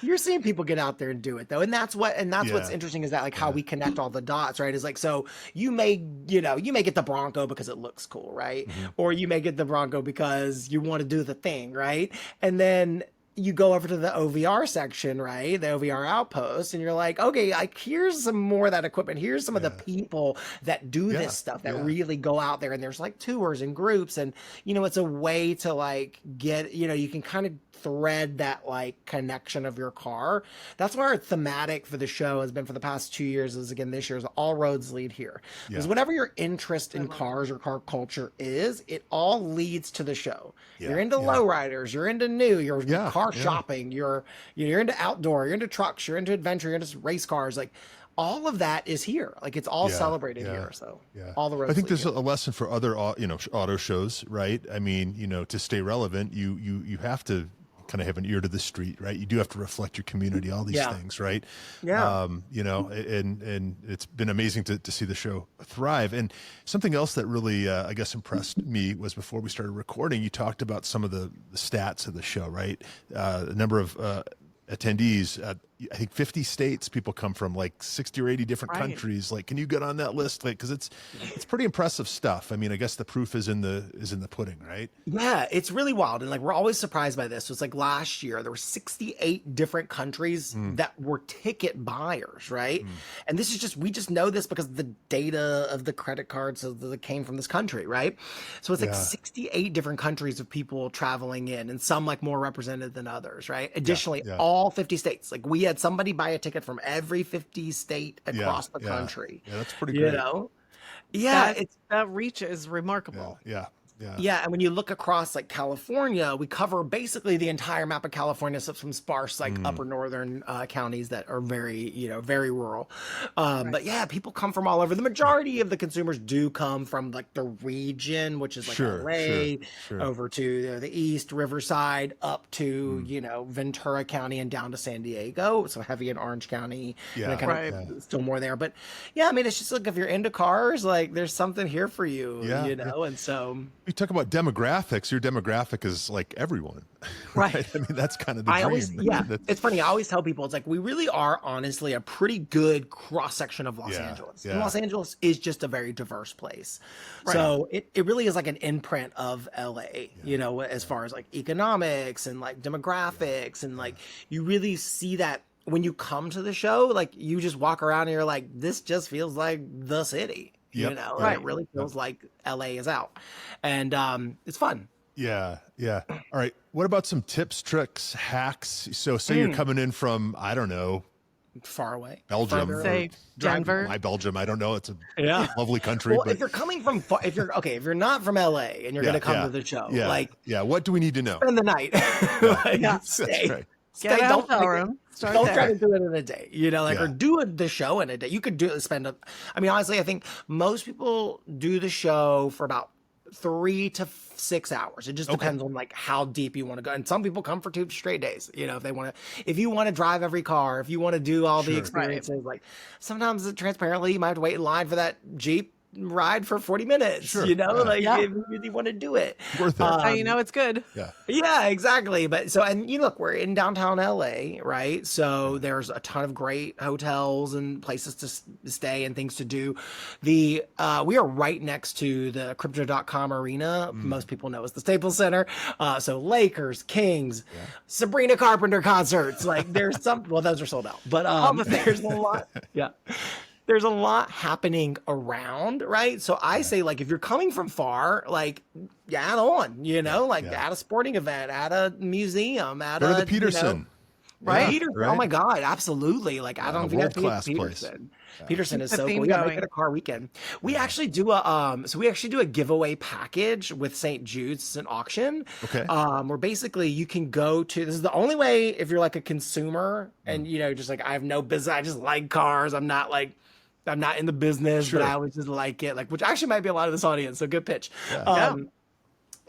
You're seeing people get out there and do it though. And that's what's interesting is that like how we connect all the dots, right? Is like, so you may get the Bronco because it looks cool, right? Mm-hmm. Or you may get the Bronco because you want to do the thing, right? And then you go over to the OVR section, right? The OVR outpost, and you're like, okay, like here's some more of that equipment. Here's some of the people that do this stuff that really go out there, and there's like tours and groups, and it's a way to like get, you can kind of thread that like connection of your car. That's why our thematic for the show has been for the past 2 years is, again, this year is all roads lead here. Because whatever your interest in cars or car culture is, it all leads to the show. You're into lowriders, you're into new, you're car shopping, you're into outdoor, you're into trucks, you're into adventure, you're into race cars, like all of that is here. Like it's all celebrated here. So all the roads. I think there's a lesson for other auto shows, right? I mean, to stay relevant, you have to kind of have an ear to the street, right? You do have to reflect your community, all these things, right? Yeah. And it's been amazing to see the show thrive. And something else that really, I guess, impressed me was before we started recording, you talked about some of the stats of the show, right? The number of attendees, I think 50 states people come from, like 60 or 80 different countries. Like, can you get on that list? Like, cause it's pretty impressive stuff. I mean, I guess the proof is in the pudding, right? Yeah, it's really wild. And like, we're always surprised by this. So it's like last year, there were 68 different countries that were ticket buyers, right? And this is we just know this because the data of the credit cards that came from this country, right? So it's like 68 different countries of people traveling in, and some like more represented than others, right? Additionally, all 50 states, like we had somebody buy a ticket from every 50 state across the country. Yeah, that's pretty great. That reach is remarkable. Yeah, and when you look across like California, we cover basically the entire map of California, except some sparse like upper northern counties that are very, very rural. But yeah, people come from all over. The majority of the consumers do come from like the region, which is like LA, over to the east, Riverside, up to Ventura County and down to San Diego. So heavy in Orange County, still more there. But yeah, I mean, it's just like if you're into cars, like there's something here for you, and so. You talk about demographics. Your demographic is like everyone, right? I mean, that's kind of the dream. It's funny. I always tell people, it's like we really are honestly a pretty good cross section of Los Angeles. And Los Angeles is just a very diverse place. So it really is like an imprint of LA, as far as like economics and like demographics, and like you really see that when you come to the show. Like you just walk around and you're like, this just feels like the city. It really feels like LA is out, and it's fun. Yeah. All right. What about some tips, tricks, hacks? So say you're coming in from, I don't know, far away, Belgium, say Denver. My Belgium. I don't know. It's a lovely country. Well, if you're coming from far, if you're not from LA and you're going to come to the show, what do we need to know? Spend the night. Stay. Right. Get a hotel room. Don't try to do it in a day, or do the show in a day. You could honestly, I think most people do the show for about 3 to 6 hours. It just depends on like how deep you want to go. And some people come for 2 straight days, if you want to drive every car, if you want to do all the experiences, like sometimes transparently, you might have to wait in line for that Jeep ride for 40 minutes, if you really want to do it. Worth it. It's good. Yeah, exactly. But so, and look, we're in downtown LA, right? So there's a ton of great hotels and places to stay and things to do. We are right next to the Crypto.com arena. Most people know as the Staples Center. So Lakers, Kings, Sabrina Carpenter concerts. Like there's those are sold out, but there's a lot. There's a lot happening around, right? So I say, like, if you're coming from far, like, add on, at a sporting event, at a museum, Go to the Peterson. right? Peterson, oh my God, absolutely. Like I don't think I world-class place. Peterson. Peterson is The so theme cool. Yeah, make going. it a car weekend. We actually do a giveaway package with St. Jude's. It's an auction. Okay. Where basically you can go to, this is the only way if you're like a consumer and just like I have no business, I just like cars. I'm not in the business, Sure. but I always just like it. Like, which actually might be a lot of this audience. So good pitch. Yeah.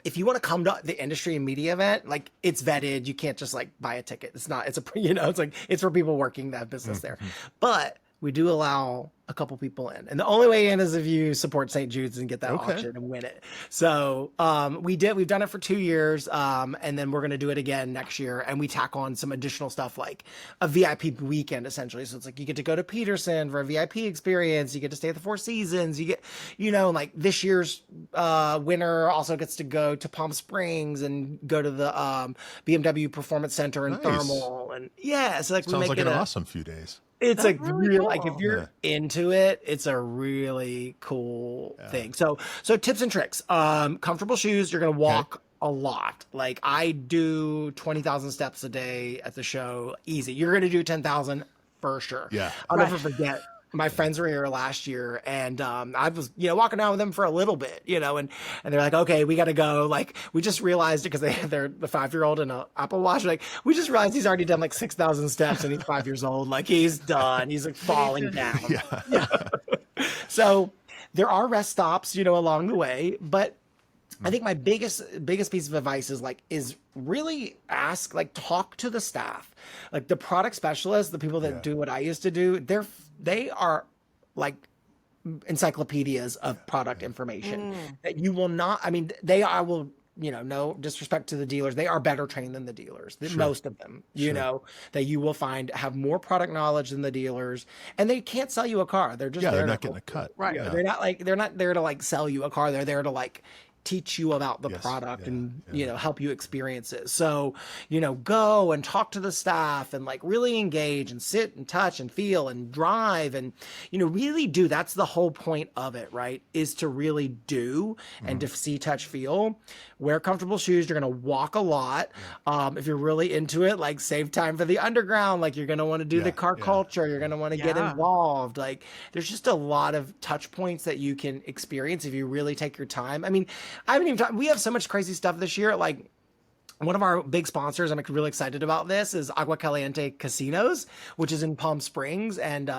If you want to come to the industry and media event, like it's vetted. You can't just like buy a ticket. It's it's for people working that business there. But we do allow a couple people in, and the only way in is if you support St. Jude's and get that auction and win it. So we've done it for 2 years, and then we're going to do it again next year, and we tack on some additional stuff like a VIP weekend essentially. So it's like you get to go to Peterson for a VIP experience, you get to stay at the Four Seasons, you get like this year's winner also gets to go to Palm Springs and go to the BMW Performance Center in Thermal, and so like Sounds like an awesome few days. It's That's like really real, cool. like if you're into it, it's a really cool thing. So tips and tricks. Comfortable shoes. You're gonna walk a lot. Like I do 20,000 steps a day at the show. Easy. You're gonna do 10,000 for sure. Yeah. I'll never forget. My friends were here last year, and I was, walking around with them for a little bit, and they're like, okay, we got to go. Like, we just realized because they're the 5-year-old and an Apple Watch. Like, we just realized he's already done like 6,000 steps, and he's 5 years old. Like, he's done. He's like falling down. Yeah. So there are rest stops, along the way, but I think my biggest piece of advice is really talk to the staff, like the product specialists, the people that do what I used to do. They are like encyclopedias of product information that you will not. I mean, no disrespect to the dealers, they are better trained than the dealers. Most of them, that you will find have more product knowledge than the dealers, and they can't sell you a car. They're just they're not getting a cut. Right. They're not there to like sell you a car. They're there to like teach you about the product and help you experience it. So go and talk to the staff and like really engage and sit and touch and feel and drive and really do. That's the whole point of it, right? Is to really do and to see, touch, feel. Wear comfortable shoes. You're gonna walk a lot. If you're really into it, like save time for the underground. Like you're gonna want to do the car culture. You're gonna want to get involved. Like there's just a lot of touch points that you can experience if you really take your time. I mean, I haven't even we have so much crazy stuff this year. Like one of our big sponsors, I'm really excited about this, is Agua Caliente Casinos, which is in Palm Springs, and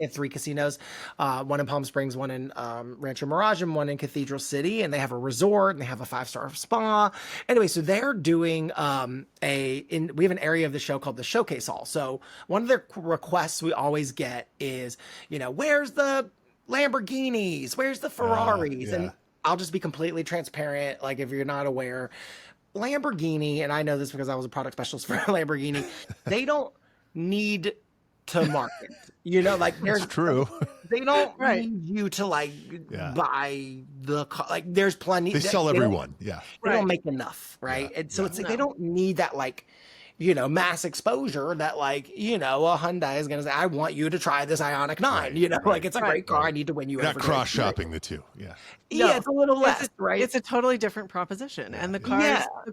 it's 3 casinos, one in Palm Springs, one in Rancho Mirage, and one in Cathedral City, and they have a resort and they have a 5-star spa. Anyway, so they're doing we have an area of the show called the Showcase Hall. So one of the requests we always get is, where's the Lamborghinis? Where's the Ferraris? And I'll just be completely transparent. Like if you're not aware, Lamborghini, and I know this because I was a product specialist for Lamborghini, they don't need to market. Like there's true. They don't need you to like buy the car. Like there's plenty. They sell everyone. They don't make enough, right? And so it's like they don't need that like mass exposure that like, a Hyundai is going to say, I want you to try this Ioniq 9, like it's a great car. I need to win you. You're not cross shopping the two. It's a little less, right? It's a totally different proposition. And the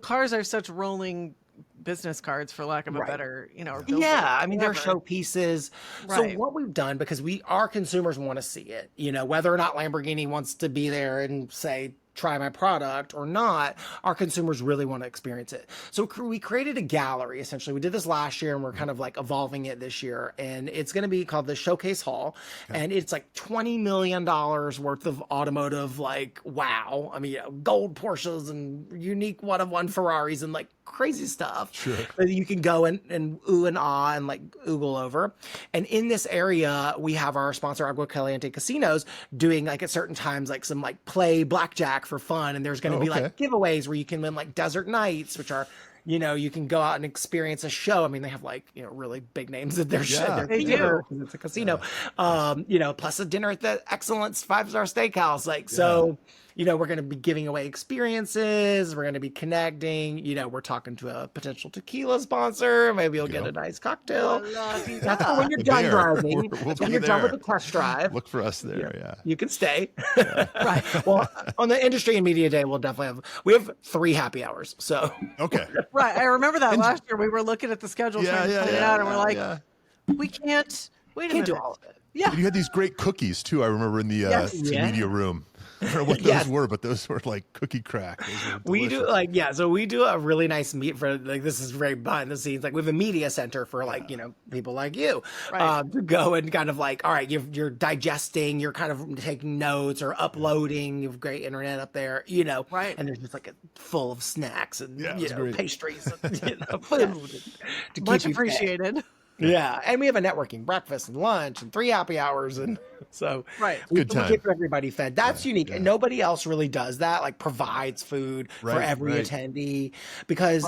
cars are such rolling business cards, for lack of a better, I mean, they're showpieces. Right. So what we've done, because our consumers want to see it, whether or not Lamborghini wants to be there and say, try my product or not, our consumers really want to experience it. So we created a gallery, essentially. We did this last year and we're kind of like evolving it this year. And it's going to be called the Showcase Hall. And it's like $20 million worth of automotive, like, wow. I mean, gold Porsches and unique one-of-one Ferraris and like crazy stuff. Sure. That you can go and ooh and ah and like oogle over. And in this area, we have our sponsor, Agua Caliente Casinos, doing like at certain times, like some like play blackjack for fun. And there's going to be like giveaways where you can win like desert nights, which are, you can go out and experience a show. I mean, they have like, really big names at their show. They do. It's a casino. Plus a dinner at the Excellence 5-star Steakhouse. Like, so we're going to be giving away experiences. We're going to be connecting. We're talking to a potential tequila sponsor. Maybe you'll get a nice cocktail. That's for when you're done driving. We'll when be you're done with there. the test drive. Look for us there. Yeah. You can stay. Right. Well, on the industry and media day, we'll definitely we have 3 happy hours. So Okay. Right. I remember that last year. We were looking at the schedule trying to plan it out, and we're like, we can't. Wait a minute. do all of it. Yeah. And you had these great cookies too. I remember in the media room. I don't know what those were, but those were like cookie crack. We do so we do a really nice meet for this is very behind the scenes. Like we have a media center for people like you to go and kind of all right, you're digesting, you're kind of taking notes or uploading. You have great internet up there, Right. And there's just full of snacks and pastries and food to Much keep you fed. appreciated. Yeah, and we have a networking breakfast and lunch and 3 happy hours, and so we keep everybody fed. That's unique, and nobody else really does that. Provides food for every attendee, because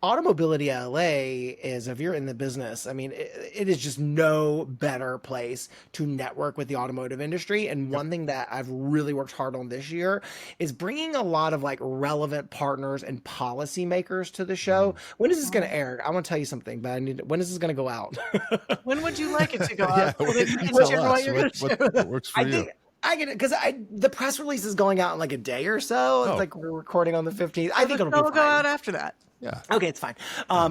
Automobility LA is, if you're in the business, I mean, it is just no better place to network with the automotive industry. And one thing that I've really worked hard on this year is bringing a lot of relevant partners and policymakers to the show. When is this going to air? I want to tell you something, but when is this going to go out? When would you like it to go out? What works for you? I get it, because the press release is going out in a day or so. It's we're recording on the 15th. I think it'll go out after that. Yeah. Okay, it's fine.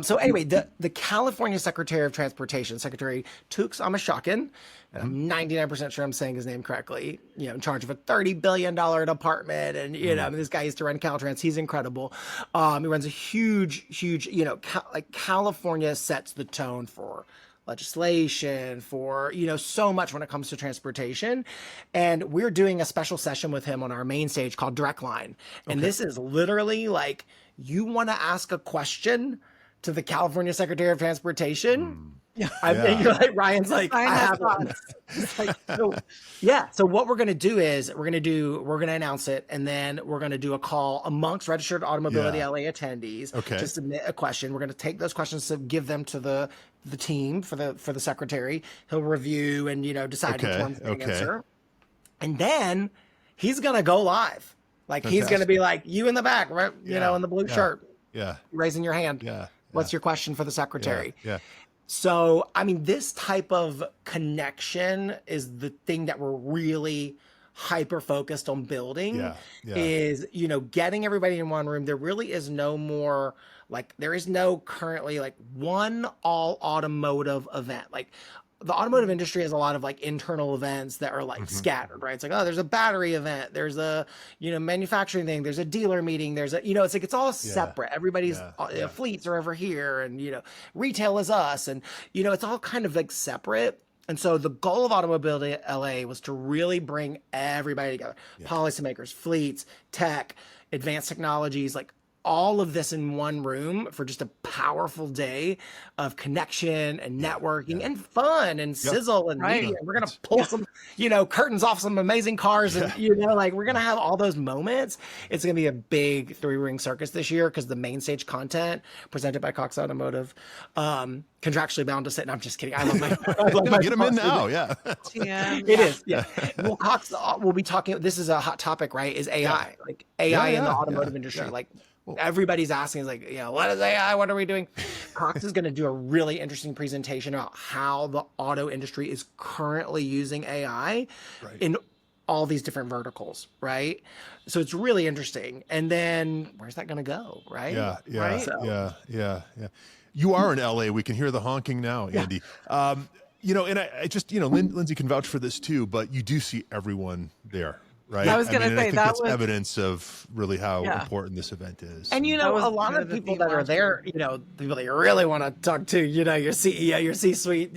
So anyway, the California Secretary of Transportation, Secretary Tux Amashakin, and I'm 99% sure I'm saying his name correctly, in charge of a $30 billion department. And, this guy used to run Caltrans. He's incredible. He runs a huge, California sets the tone for legislation, for so much when it comes to transportation. And we're doing a special session with him on our main stage called Direct Line. And this is literally you want to ask a question to the California Secretary of Transportation. And you're Ryan's I have one. So what we're going to do is we're going to announce it, and then we're going to do a call amongst registered Automobility LA attendees to submit a question. We're going to take those questions to give them to the team for the secretary. He'll review and decide which one's going to answer. And then he's going to go live. He's going to be you in the back, right? In the blue shirt. Yeah. Raising your hand. Yeah. What's your question for the secretary? Yeah. So, I mean, this type of connection is the thing that we're really hyper focused on building is, getting everybody in one room. There really is no more, there is no currently one all automotive event. The automotive industry has a lot of internal events that are scattered, right? It's there's a battery event, there's a manufacturing thing, there's a dealer meeting, there's a it's all separate. Everybody's fleets are over here, and retail is us, and it's all kind of separate. And so the goal of Automobility LA was to really bring everybody together: policymakers, fleets, tech, advanced technologies, all of this in one room for just a powerful day of connection and networking and fun and sizzle and media. We're going to pull some, curtains off some amazing cars, and, we're going to have all those moments. It's going to be a big 3-ring circus this year, because the main stage content presented by Cox Automotive, contractually bound to sit. And I'm just kidding. I love my get them in now. Yeah. It is. Yeah. Well, Cox will be talking. This is a hot topic, right? Is AI, AI in the automotive industry. Everybody's asking, what is AI? What are we doing? Cox is going to do a really interesting presentation about how the auto industry is currently using AI in all these different verticals, right? So it's really interesting. And then where's that going to go, right? Yeah. You are in LA. We can hear the honking now, Andy. And I just, Lindsay can vouch for this too, but you do see everyone there. Right. I was going to say I think that that's was evidence of really how important this event is. And a lot of people that are there, people that you really want to talk to, your CEO, your C-suite,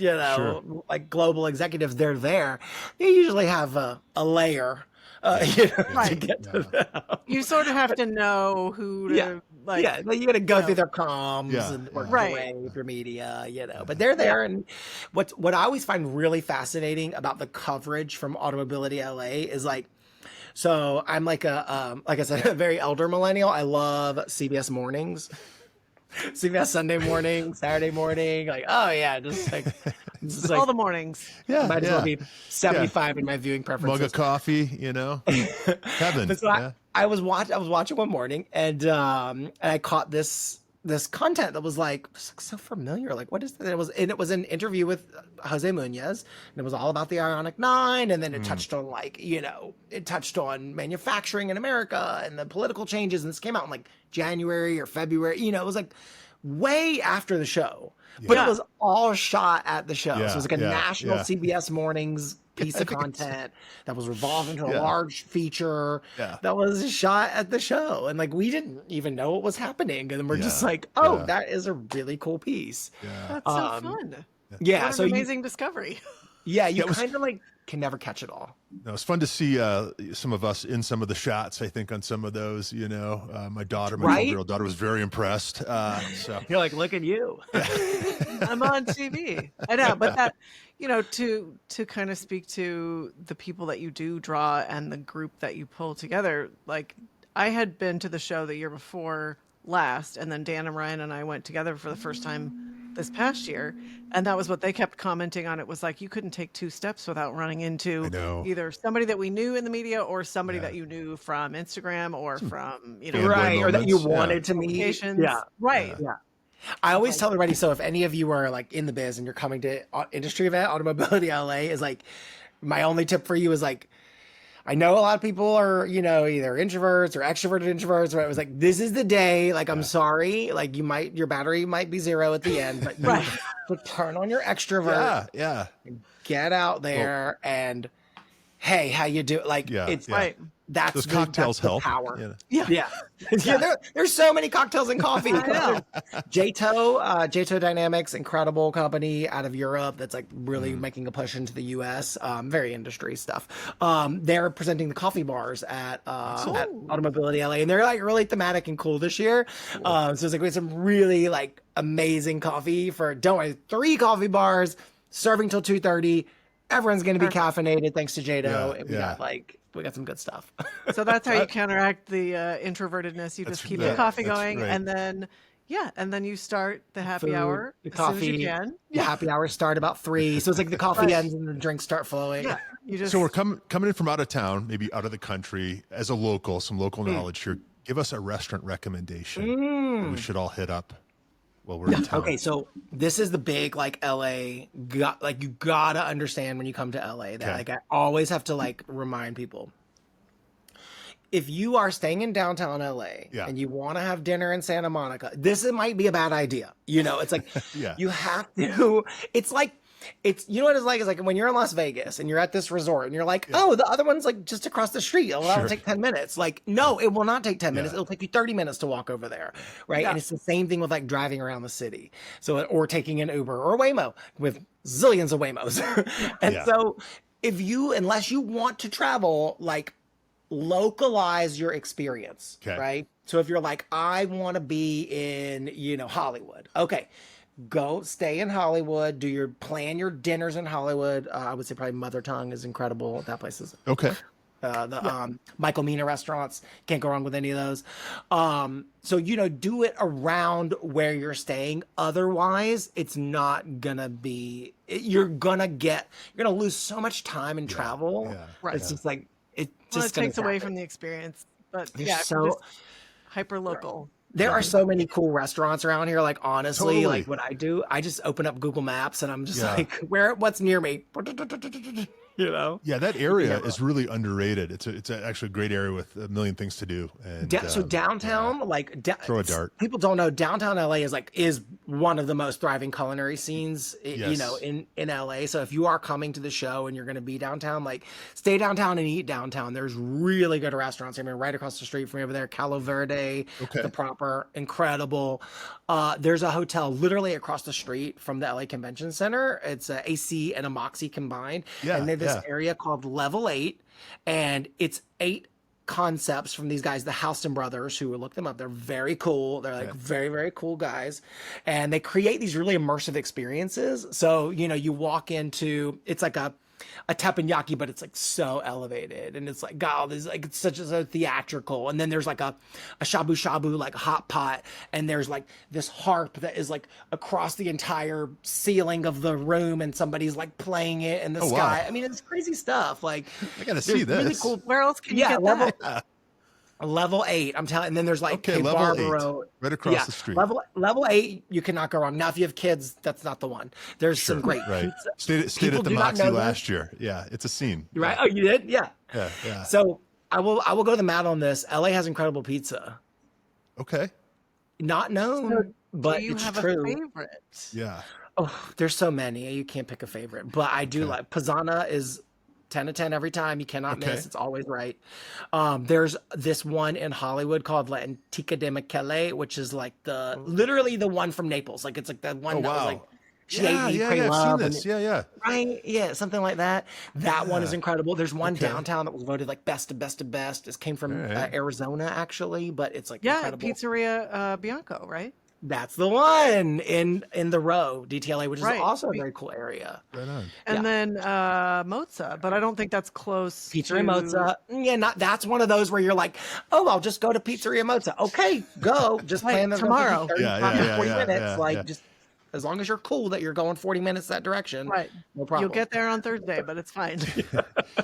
global executives, they're there. You usually have a layer, to get to them. You sort of have to know who to you got to go through their comms and work your way with your media, But they're there, and what I always find really fascinating about the coverage from Automobility LA is so I'm like I said, a very elder millennial. I love CBS mornings, CBS Sunday morning, Saturday morning. It's just All the mornings. Yeah, might as well be 75 in my viewing preferences. Mug of coffee, heaven. But so I was watching one morning, and I caught this content that was like so familiar. Like, what is that? It was an interview with Jose Munoz, and it was all about the Ionic 9, and then it touched on it touched on manufacturing in America and the political changes, and this came out in like January or February. It was like way after the show, but it was all shot at the show. So it was like a national CBS Mornings piece of content that was revolved into a large feature that was shot at the show, and like we didn't even know what was happening, and we're just like, that is a really cool piece. That's so fun. Yeah, what an amazing discovery. Yeah, you kind of like can never catch it all. No, it's fun to see some of us in some of the shots. I think on some of those, my daughter, my 12-year-old daughter, was very impressed. So you're like, look at you. I'm on TV. I know, but that, to kind of speak to the people that you do draw and the group that you pull together. Like, I had been to the show the year before last, and then Dan and Ryan and I went together for the first time this past year, and that was what they kept commenting on. It was like you couldn't take two steps without running into either somebody that we knew in the media or somebody that you knew from Instagram or from right, or that you wanted to meet. Right. Yeah. I always tell everybody, so if any of you are like in the biz and you're coming to industry event, Automobility LA is like, my only tip for you is like, I know a lot of people are, either introverts or extroverted introverts, but it was like, this is the day. Like, I'm sorry. Like, your battery might be 0 at the end, but you to turn on your extrovert. Yeah. Get out there and, hey, how you do? Like, it's right. That's those cocktails help. Power. Yeah. There's so many cocktails and coffee. JTO Dynamics, incredible company out of Europe that's like really making a push into the US. Very industry stuff. They're presenting the coffee bars at Automobility LA, and they're like really thematic and cool this year. So it's like we had some really like amazing coffee for 3 coffee bars serving till 2:30. Everyone's going to be caffeinated thanks to JTO. We got some good stuff. So that's how you counteract the introvertedness. You just keep the coffee going, and then you start the happy hour the as coffee, soon as you can. The happy hours start about 3, so it's like the coffee ends and the drinks start flowing. Yeah, so we're coming in from out of town, maybe out of the country, as a local, some local knowledge here. Give us a restaurant recommendation we should all hit up. Well, we're in town. Okay, so this is the big like LA. You gotta understand when you come to LA that like I always have to like remind people. If you are staying in downtown LA and you want to have dinner in Santa Monica, this might be a bad idea. It's like you have to. It's what it's like. It's like when you're in Las Vegas and you're at this resort and you're like, oh, the other one's like just across the street. It'll take 10 minutes. Like, no, it will not take 10 minutes. It'll take you 30 minutes to walk over there. Right. And it's the same thing with like driving around the city. So, or taking an Uber or Waymo with zillions of Waymos. And so unless you want to travel, like localize your experience. Right. So if you're like, I want to be in, Hollywood. Okay. Go stay in Hollywood. Plan your dinners in Hollywood. I would say probably Mother Tongue is incredible. That place is okay. Michael Mina restaurants, can't go wrong with any of those. So do it around where you're staying. Otherwise, it's not gonna be. You're gonna lose so much time in travel. Yeah. Right. It's just like it takes away from the experience. But just hyper local. There are so many cool restaurants around here. Like, honestly, like what I do, I just open up Google Maps and I'm just like, what's near me? Yeah, that area is really underrated. It's actually a great area with a million things to do. And so downtown, throw a dart. People don't know downtown LA is one of the most thriving culinary scenes, in LA. So if you are coming to the show and you're going to be downtown, like stay downtown and eat downtown. There's really good restaurants. I mean, right across the street from me over there, Calo Verde, the Proper, incredible. There's a hotel literally across the street from the LA Convention Center. It's a AC and a Moxie combined. Yeah, and they have this area called Level 8, and it's 8 concepts from these guys, the Houston brothers, who look them up. They're very cool. They're like very, very cool guys. And they create these really immersive experiences. So, you walk into, it's like a teppanyaki, but it's like so elevated, and it's like God, there's like it's such a theatrical. And then there's like a shabu shabu like hot pot, and there's like this harp that is like across the entire ceiling of the room, and somebody's like playing it in the sky. Wow. I mean, it's crazy stuff. Like I gotta see this. really cool. Where else can you get that? Level 8, I'm telling. And then there's like Okay, level Barbaro, 8, right across the street. Level 8, you cannot go wrong. Now, if you have kids, that's not the one. There's some great right. pizza. Stayed at the Moxie last year. Yeah, it's a scene. Right? Oh, you did? Yeah. Yeah. So I will go to the mat on this. LA has incredible pizza. Okay. Not known, but Do you it's have true. a favorite? Yeah. Oh, there's so many. You can't pick a favorite, but I do like Pizzana is 10 to 10 every time. You cannot miss. It's always right. There's this one in Hollywood called La Antica de Michele, which is like literally the one from Naples. Like it's like the one that was like I've seen this. Yeah. Right? Yeah, something like that. That one is incredible. There's one downtown that was voted like best of best of best. It came from Arizona actually, but it's like incredible. Pizzeria Bianco, right? That's the one in the row, DTLA, which is also a very cool area. Right on. And then Mozza, but I don't think that's close. Pizzeria Mozza. Yeah, that's one of those where you're like, oh, I'll just go to Pizzeria Mozza. Okay, go. Just plan the tomorrow. 30 minutes. Just as long as you're cool that you're going 40 minutes that direction. Right. No problem. You'll get there on Thursday, but it's fine.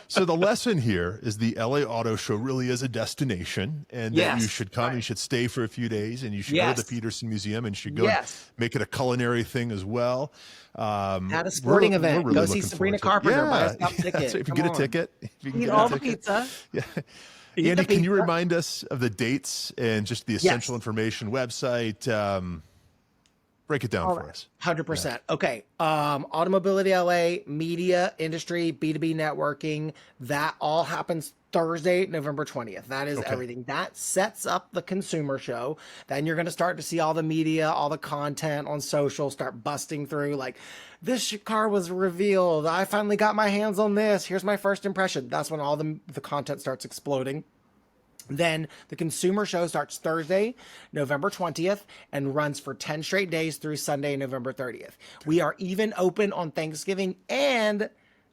So the lesson here is the LA Auto Show really is a destination, and that you should come, you should stay for a few days, and you should go to the Peterson Museum, and you should go make it a culinary thing as well. At a sporting event. Really go see Sabrina Carpenter. Buy a stop ticket. So if you get a ticket. Eat all the pizza. Yeah. Andy, can you remind us of the dates and just the essential information website? Break it down for us. 100%. Okay. Automobility LA, media, industry, B2B networking, that all happens Thursday, November 20th. That is everything. That sets up the consumer show. Then you're going to start to see all the media, all the content on social start busting through. Like, this car was revealed. I finally got my hands on this. Here's my first impression. That's when all the content starts exploding. Then the consumer show starts Thursday, November 20th, and runs for 10 straight days through Sunday, November 30th. We are even open on Thanksgiving, and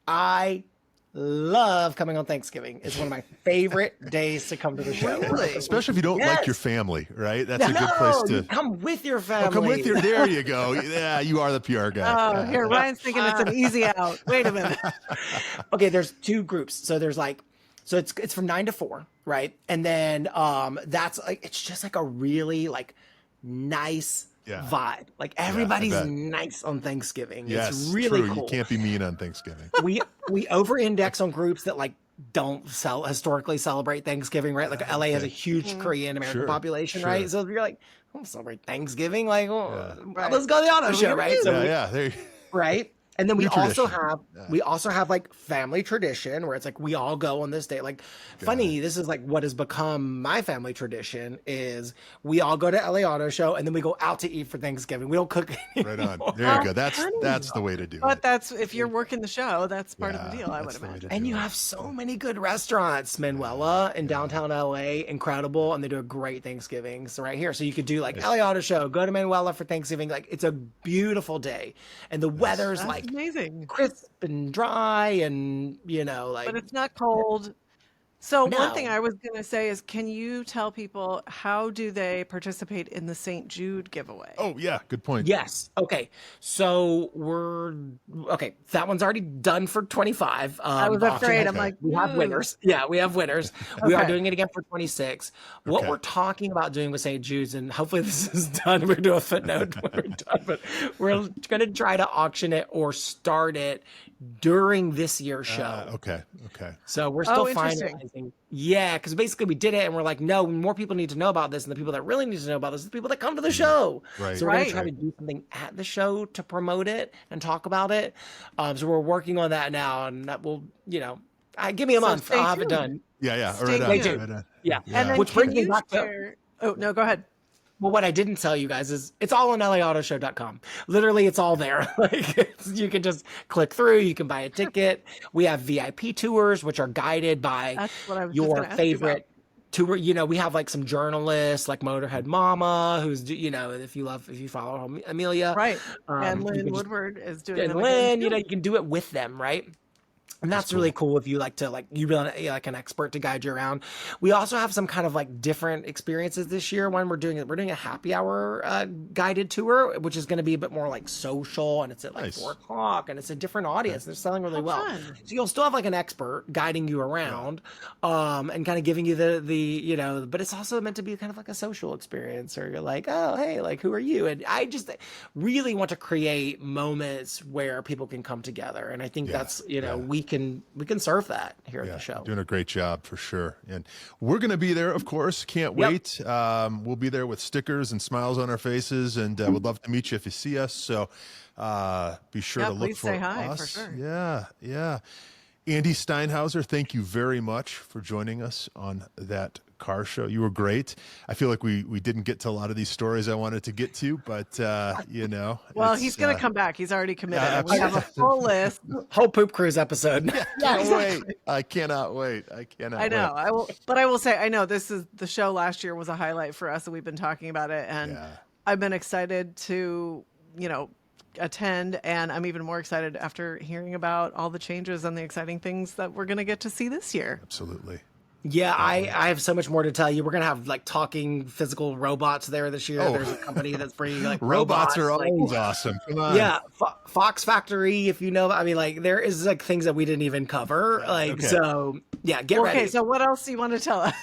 I love coming on Thanksgiving. It's one of my favorite days to come to the show. Really? Especially if you don't like your family, right? That's a good place to come with your family. Come with your. There you go. Yeah, you are the PR guy. Oh, here Ryan's thinking it's an easy out. Wait a minute. Okay, there's two groups. So there's like. So it's from 9 to 4, right? And then that's like it's just like a really like nice vibe. Like everybody's nice on Thanksgiving. Yes, it's really true. cool. You can't be mean on Thanksgiving. We over-index on groups that like don't historically celebrate Thanksgiving, right? Like LA has a huge Korean American population, right? So if you're like, I don't celebrate Thanksgiving, like, let's go to the auto show, right? So there right. And then we also have like family tradition where it's like we all go on this day. Like funny, this is like what has become my family tradition is we all go to LA Auto Show and then we go out to eat for Thanksgiving. We don't cook anymore. Right on. There you go. That's the way to do it. But that's if you're working the show, that's part of the deal, I would imagine. And you have so many good restaurants. Manuela in downtown LA, incredible, and they do a great Thanksgiving. So right here. So you could do like LA Auto Show, go to Manuela for Thanksgiving. Like it's a beautiful day. And the weather's like amazing, crisp and dry, and like, but it's not cold. So one thing I was going to say is, can you tell people how do they participate in the St. Jude giveaway? Oh yeah, good point. Yes. Okay. So that one's already done for 25. I was afraid. I'm like, we have winners. Yeah, we have winners. We are doing it again for 26. What we're talking about doing with St. Jude's, and hopefully this is done. We're going to do a footnote when we're done, but we're going to try to auction it or start it during this year's show. Okay. So we're still finalizing. Yeah, because basically we did it and we're like, no, more people need to know about this. And the people that really need to know about this are the people that come to the show. Right. So we're going to try to do something at the show to promote it and talk about it. So we're working on that now, and that will, give me a month. I'll have it done. Yeah. Stay tuned. Yeah. And then which brings me back to... Oh, no, go ahead. Well, what I didn't tell you guys is it's all on LAAutoshow.com. Literally, it's all there. You can just click through. You can buy a ticket. We have VIP tours, which are guided by your favorite tour. We have like some journalists, like Motorhead Mama, who's if you follow Amelia, right? And Lynn Woodward is doing. And Lynn, you can do it with them, right? And that's really cool if you like to you really like an expert to guide you around. We also have some kind of like different experiences this year. One we're doing a happy hour guided tour, which is going to be a bit more like social, and it's at like 4:00, and it's a different audience. They're selling really well. Fun. So you'll still have like an expert guiding you around, and kind of giving you the but it's also meant to be kind of like a social experience, or you're like, oh hey, like who are you? And I just really want to create moments where people can come together, and I think that's we can serve that here at the show. Doing a great job for sure. And we're going to be there, of course. Can't wait. We'll be there with stickers and smiles on our faces, and we'd love to meet you if you see us. So be sure to look for say hi, us. For sure. Yeah. Andy Steinhauser, thank you very much for joining us on That Car Show. You were great. I feel like we didn't get to a lot of these stories I wanted to get to, but well, he's going to come back. He's already committed. We have a full list. Whole Poop Cruise episode. Can't wait. I cannot wait. I know. I will say, I know this is the show last year was a highlight for us, and we've been talking about it, and I've been excited to, attend, and I'm even more excited after hearing about all the changes and the exciting things that we're going to get to see this year. Absolutely. Yeah, I have so much more to tell you. We're gonna have like talking physical robots there this year. There's a company that's bringing like robots are always awesome. Come on. Yeah, Fox Factory. If you know, I mean, like there is like things that we didn't even cover. So yeah, get ready. Okay, so what else do you want to tell us?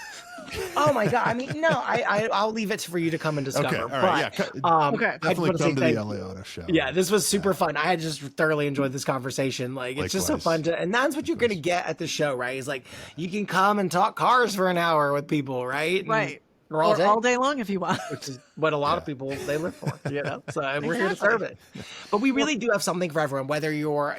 Oh my God! I mean, no, I'll leave it for you to come and discover. Okay, all right, definitely come to the LA Auto Show. Yeah, this was super fun. I just thoroughly enjoyed this conversation. Like, it's just so fun and that's what you're gonna get at the show, right? Is like you can come and talk cars for an hour with people, right? Right. Or all day long if you want. Which is what a lot of people they live for, So we're here to serve it. But we really do have something for everyone. Whether you're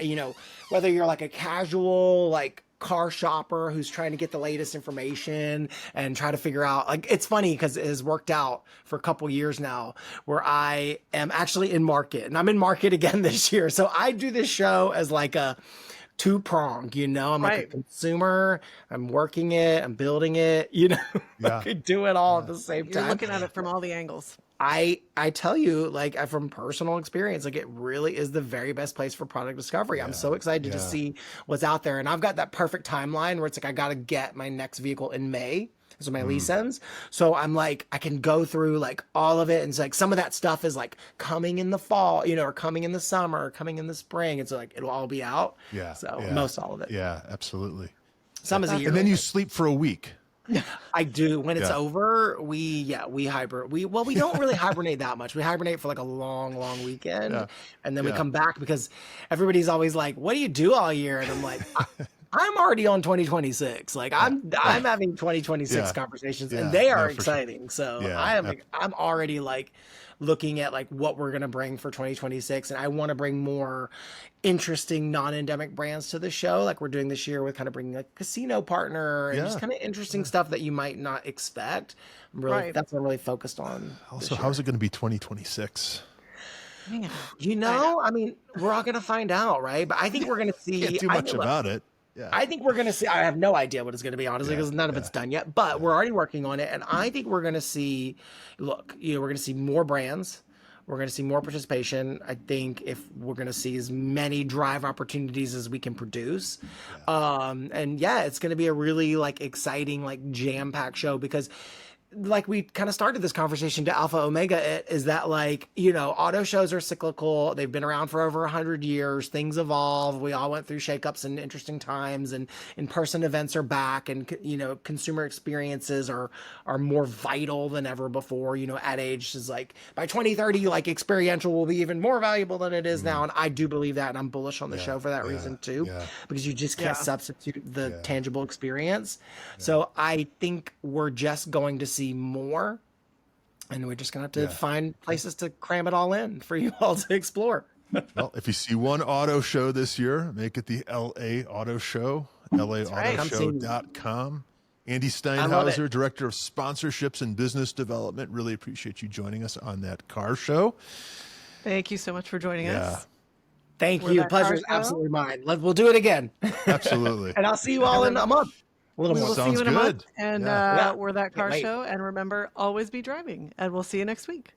like a casual like car shopper who's trying to get the latest information and try to figure out, like, it's funny because it has worked out for a couple years now where I am actually in market, and I'm in market again this year. So I do this show as like a two-pronged, I'm like a consumer, I'm working it, I'm building it, I could do it all at the same time. You're looking at it from all the angles. I tell you, like, from personal experience, like, it really is the very best place for product discovery. I'm so excited to see what's out there. And I've got that perfect timeline where it's like, I got to get my next vehicle in May. So my lease ends. So I'm like, I can go through like all of it. And it's like, some of that stuff is like coming in the fall, or coming in the summer, or coming in the spring. It's like, it'll all be out. So most all of it. Yeah, absolutely. Some is a year. And then you sleep for a week. I do. When it's over, we hibernate. We don't really hibernate that much. We hibernate for like a long weekend, and then we come back because everybody's always like, "What do you do all year?" And I'm like, I'm already on 2026. Like I'm having 2026 conversations, and they are exciting. Sure. So I'm already like looking at like what we're gonna bring for 2026, and I want to bring more interesting non-endemic brands to the show, like we're doing this year with kind of bringing a casino partner and just kind of interesting stuff that you might not expect. That's what I'm really focused on. Also, how's it going to be 2026? I mean, we're all going to find out, right? But I think we're going to see. Can't do much about it. Yeah. I think we're going to see. I have no idea what it's going to be, honestly, because none of it's done yet. But we're already working on it, and I think we're going to see. Look, we're going to see more brands. We're going to see more participation. I think if we're going to see as many drive opportunities as we can produce. It's going to be a really like exciting, like jam-packed show because like we kind of started this conversation to Alpha Omega is that like, auto shows are cyclical. They've been around for over 100 years. Things evolve. We all went through shakeups and interesting times, and in-person events are back, and, consumer experiences are more vital than ever before. Ad age is like by 2030, like experiential will be even more valuable than it is now. And I do believe that. And I'm bullish on the show for that reason too, because you just can't substitute the tangible experience. So I think we're just going to see more, and we're just gonna have to find places to cram it all in for you all to explore. Well, if you see one auto show this year, make it the LA Auto Show, LAAutoshow.com. Andy Steinhauser, Director of Sponsorships and Business Development. Really appreciate you joining us on That Car Show. Thank you so much for joining us. Thank you. Pleasure is absolutely mine. We'll do it again. Absolutely. And I'll see you all in a month. We will see you in a month, and we're That Car Show. And remember, always be driving. And we'll see you next week.